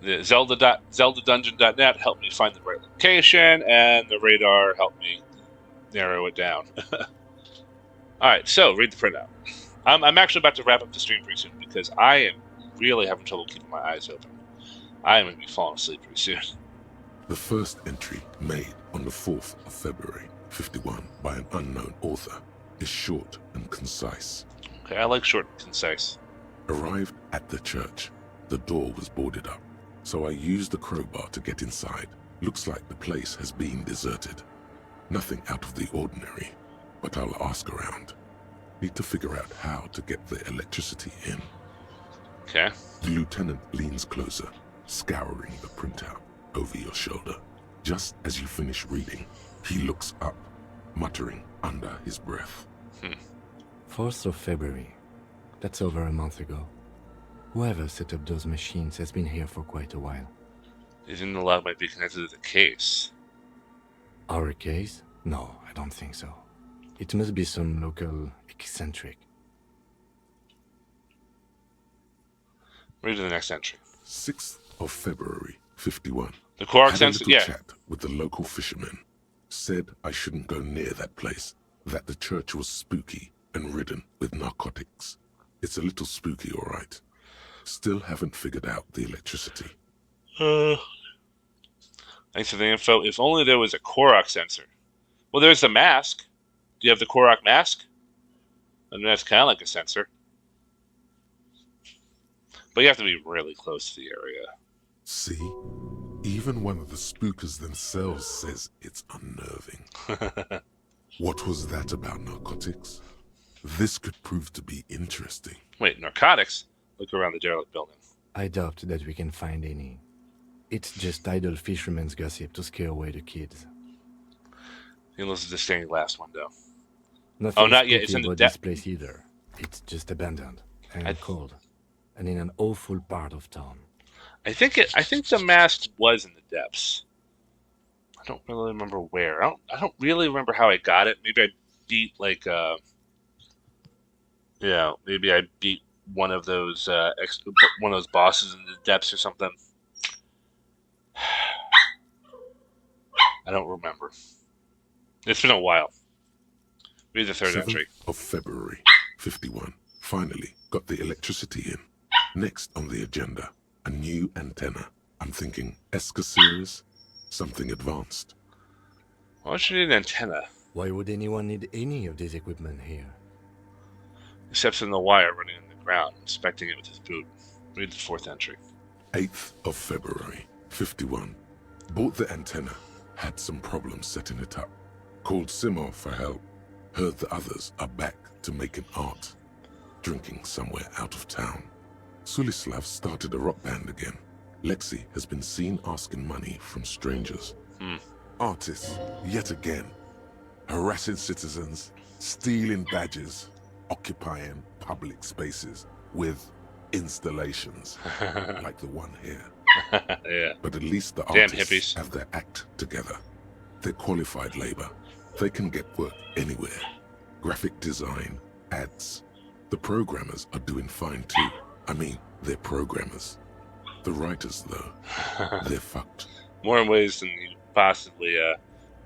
The ZeldaDungeon.net helped me find the right location, and the radar helped me narrow it down. Alright, so read the printout. I'm actually about to wrap up the stream pretty soon because I am really having trouble keeping my eyes open. I am going to be falling asleep pretty soon. The first entry, made on the 4th of February, 51, by an unknown author, is short and concise. Okay, I like short and concise. Arrived at the church. The door was boarded up, so I used the crowbar to get inside. Looks like the place has been deserted. Nothing out of the ordinary, but I'll ask around. Need to figure out how to get the electricity in. Okay. The lieutenant leans closer, scouring the printout over your shoulder. Just as you finish reading, he looks up, muttering under his breath. 4th of February. That's over a month ago. Whoever set up those machines has been here for quite a while. Do you think the log might be connected to the case? Our case? No, I don't think so. It must be some local eccentric. Read the next entry. 6th of February, 51. The Quark Had a sensor, little yeah. chat with the local fishermen. Said I shouldn't go near that place, that the church was spooky and ridden with narcotics. It's a little spooky, all right. Still haven't figured out the electricity. Thanks for the info. If only there was a Korok sensor. Well, there's the mask. Do you have the Korok mask? I mean, that's kind of like a sensor. But you have to be really close to the area. See? Even one of the spookers themselves says it's unnerving. What was that about narcotics? This could prove to be interesting. Wait, narcotics? Look around the derelict building. I doubt that we can find any. It's just idle fishermen's gossip to scare away the kids. You can listen to stained glass window. Nothing not yet. It's in the about this place either. It's just abandoned and cold, and in an awful part of town. I think the mask was in the depths. I don't really remember where. I don't really remember how I got it. Maybe I beat maybe I beat one of those bosses in the depths or something. I don't remember. It's been a while. Read the third 7th entry. of February, 51. Finally got the electricity in. Next on the agenda, a new antenna. I'm thinking Esca series, something advanced. Why would you need an antenna? Why would anyone need any of this equipment here? He steps in the wire running on the ground, inspecting it with his boot. Read the fourth entry. 8th of February, 51. Bought the antenna, had some problems setting it up. Called Simo for help. Heard the others are back to making art. Drinking somewhere out of town. Sulislav started a rock band again. Lexi has been seen asking money from strangers. Artists, yet again. Harassing citizens, stealing badges, occupying public spaces with installations like the one here. Yeah. But at least the Damn artists hippies. have their act together. They're qualified labor. They can get work anywhere. Graphic design, ads. The programmers are doing fine too. I mean, they're programmers. The writers, though, they're fucked. More in ways than you possibly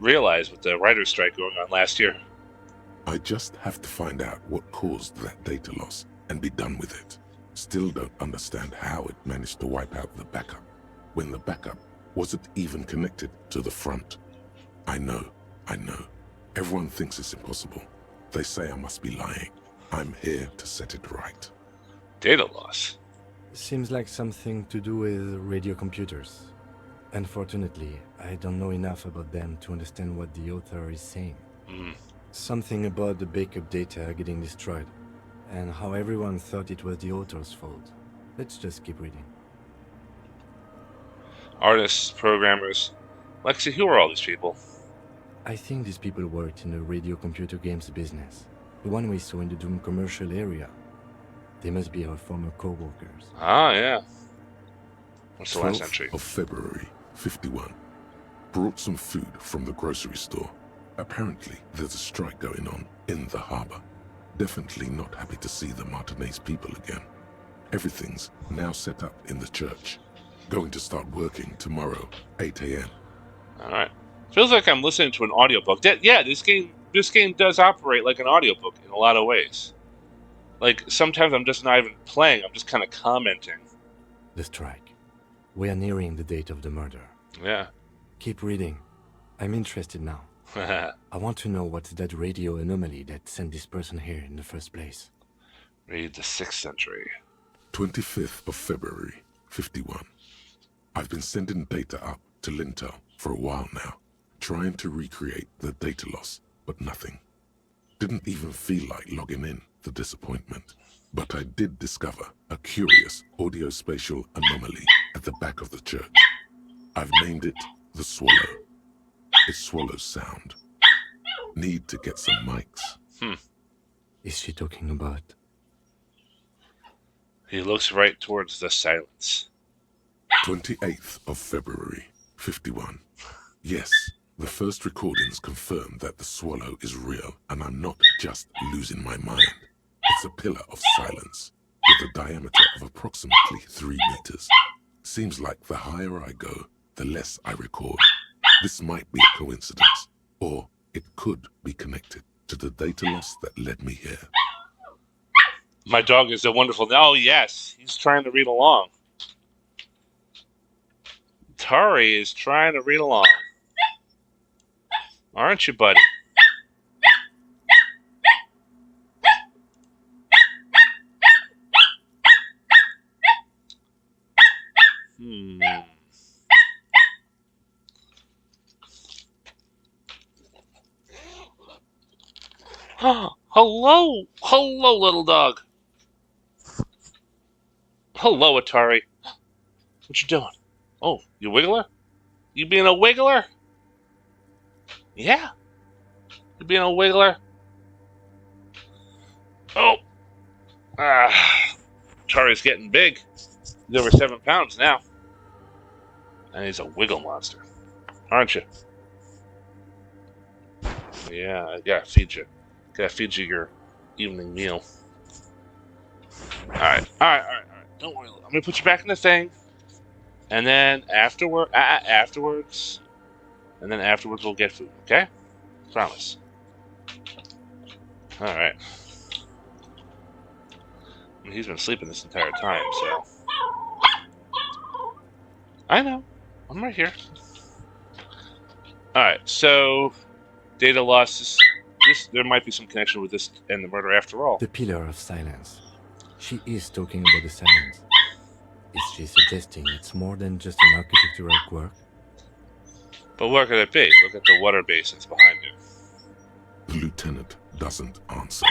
realize with the writer's strike going on last year. I just have to find out what caused that data loss and be done with it. Still don't understand how it managed to wipe out the backup, when the backup wasn't even connected to the front. I know. Everyone thinks it's impossible. They say I must be lying. I'm here to set it right. Data loss? Seems like something to do with radio computers. Unfortunately, I don't know enough about them to understand what the author is saying. Something about the backup data getting destroyed, and how everyone thought it was the author's fault. Let's just keep reading. Artists, programmers. Lexi, who are all these people? I think these people worked in the radio computer games business. The one we saw in the Doom commercial area. They must be our former co-workers. Ah, yeah. What's the last 12th entry? of February, 51. Brought some food from the grocery store. Apparently, there's a strike going on in the harbor. Definitely not happy to see the Martinez people again. Everything's now set up in the church. Going to start working tomorrow, 8 a.m. Alright. Feels like I'm listening to an audiobook. Yeah, this game does operate like an audiobook in a lot of ways. Like, sometimes I'm just not even playing, I'm just kind of commenting. The strike. We are nearing the date of the murder. Yeah. Keep reading. I'm interested now. I want to know what's that radio anomaly that sent this person here in the first place. Read the 6th entry. 25th of February, 51. I've been sending data up to Lintel for a while now, trying to recreate the data loss, but nothing. Didn't even feel like logging in, the disappointment. But I did discover a curious audio-spatial anomaly at the back of the church. I've named it the Swallow. It swallows sound. Need to get some mics. Is she talking about? He looks right towards the silence. 28th of February, 51. Yes, the first recordings confirm that the Swallow is real, and I'm not just losing my mind. It's a pillar of silence, with a diameter of approximately 3 meters. Seems like the higher I go, the less I record. This might be a coincidence, or it could be connected to the data loss that led me here. My dog is a wonderful... Oh, yes. He's trying to read along. Tari is trying to read along. Aren't you, buddy? Hello, little dog. Hello, Atari. What you doing? Oh, you wiggler? You being a wiggler? Yeah. You being a wiggler? Oh. Atari's getting big. He's over 7 pounds now. And he's a wiggle monster. Aren't you? Yeah, I gotta feed you. Gotta feed you your evening meal. Alright. Don't worry. I'm gonna put you back in the thing. And then afterwards, we'll get food, okay? Promise. Alright. He's been sleeping this entire time, so. I know. I'm right here. Alright, so data loss there might be some connection with this and the murder after all. The pillar of silence. She is talking about the silence. Is she suggesting it's more than just an architectural quirk? But where could it be? Look at the water basins behind you. The lieutenant doesn't answer.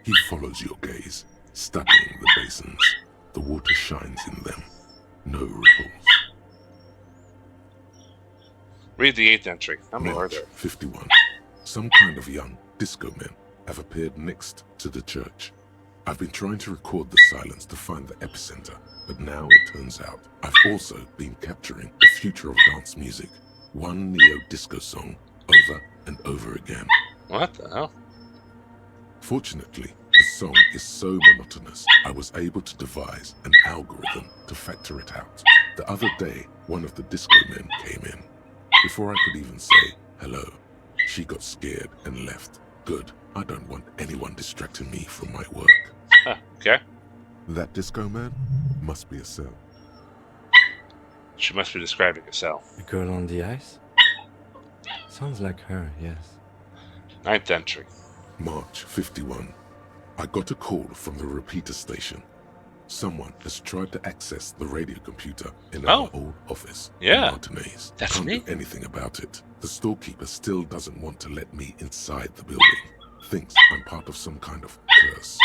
He follows your gaze, studying the basins. The water shines in them. No ripples. Read the 8th entry. How many are March there? 51. Some kind of young disco men have appeared next to the church. I've been trying to record the silence to find the epicenter, but now it turns out I've also been capturing the future of dance music. One neo-disco song over and over again. What the hell? Fortunately, the song is so monotonous, I was able to devise an algorithm to factor it out. The other day, one of the disco men came in. Before I could even say hello, she got scared and left. Good. I don't want anyone distracting me from my work. Okay. That disco man must be Acele. She must be describing Acele. The girl on the ice? Sounds like her, yes. 9th entry. March 51. I got a call from the repeater station. Someone has tried to access the radio computer in our old office. Yeah. In Martinez. That's Can't me. do anything about it. The storekeeper still doesn't want to let me inside the building. Thinks I'm part of some kind of curse.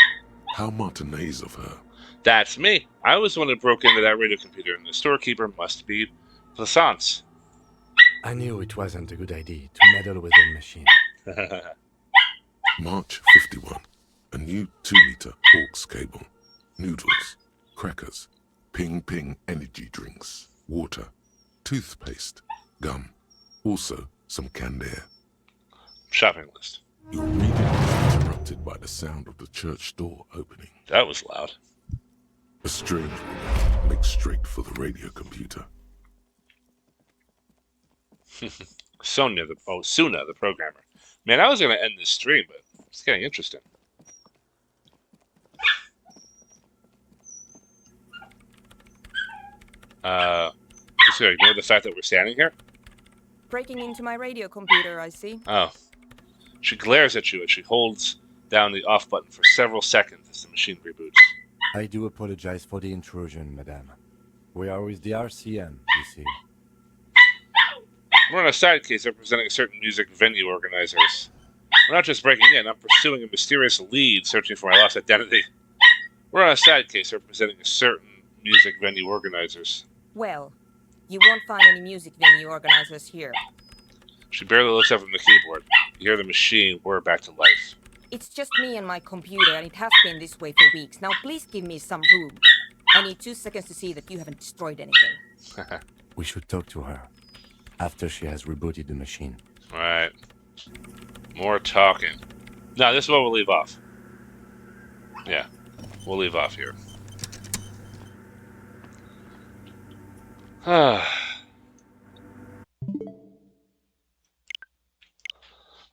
How Martinez of her. That's me. I was the one who broke into that radio computer, and the storekeeper must be Plaisance. I knew it wasn't a good idea to meddle with the machine. March 51. A new 2-meter aux cable. Noodles, crackers, ping-ping energy drinks, water, toothpaste, gum, also some canned air. Shopping list. Your reading was interrupted by the sound of the church door opening. That was loud. A strange woman makes straight for the radio computer. Soona, the programmer. Man, I was going to end this stream, but it's getting interesting. Just gonna ignore the fact that we're standing here? Breaking into my radio computer, I see. Oh. She glares at you and she holds down the off button for several seconds as the machine reboots. I do apologize for the intrusion, madame. We are with the RCM, you see. We're on a side case representing certain music venue organizers. We're not just breaking in, I'm pursuing a mysterious lead searching for my lost identity. We're on a side case representing certain music venue organizers. Well, you won't find any music venue organizers here. She barely looks up from the keyboard. You hear the machine whir back to life. It's just me and my computer, and it has been this way for weeks. Now please give me some room. I need 2 seconds to see that you haven't destroyed anything. We should talk to her after she has rebooted the machine. Alright. More talking. No, this is where we'll leave off. Yeah, we'll leave off here.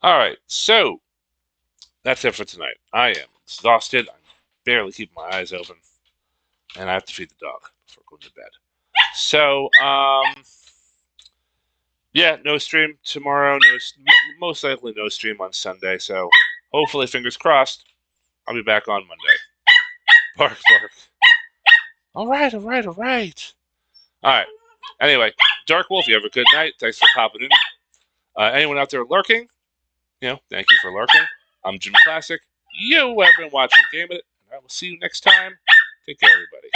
Alright, so that's it for tonight. I am exhausted. I'm barely keeping my eyes open. And I have to feed the dog before going to bed. So, yeah, no stream tomorrow. Most likely no stream on Sunday. So, hopefully, fingers crossed, I'll be back on Monday. Bark, bark. Alright. Alright. Anyway, Dark Wolf, you have a good night. Thanks for popping in. Anyone out there lurking, thank you for lurking. I'm Jimmy Classic. You have been watching Game It, and I will see you next time. Take care, everybody.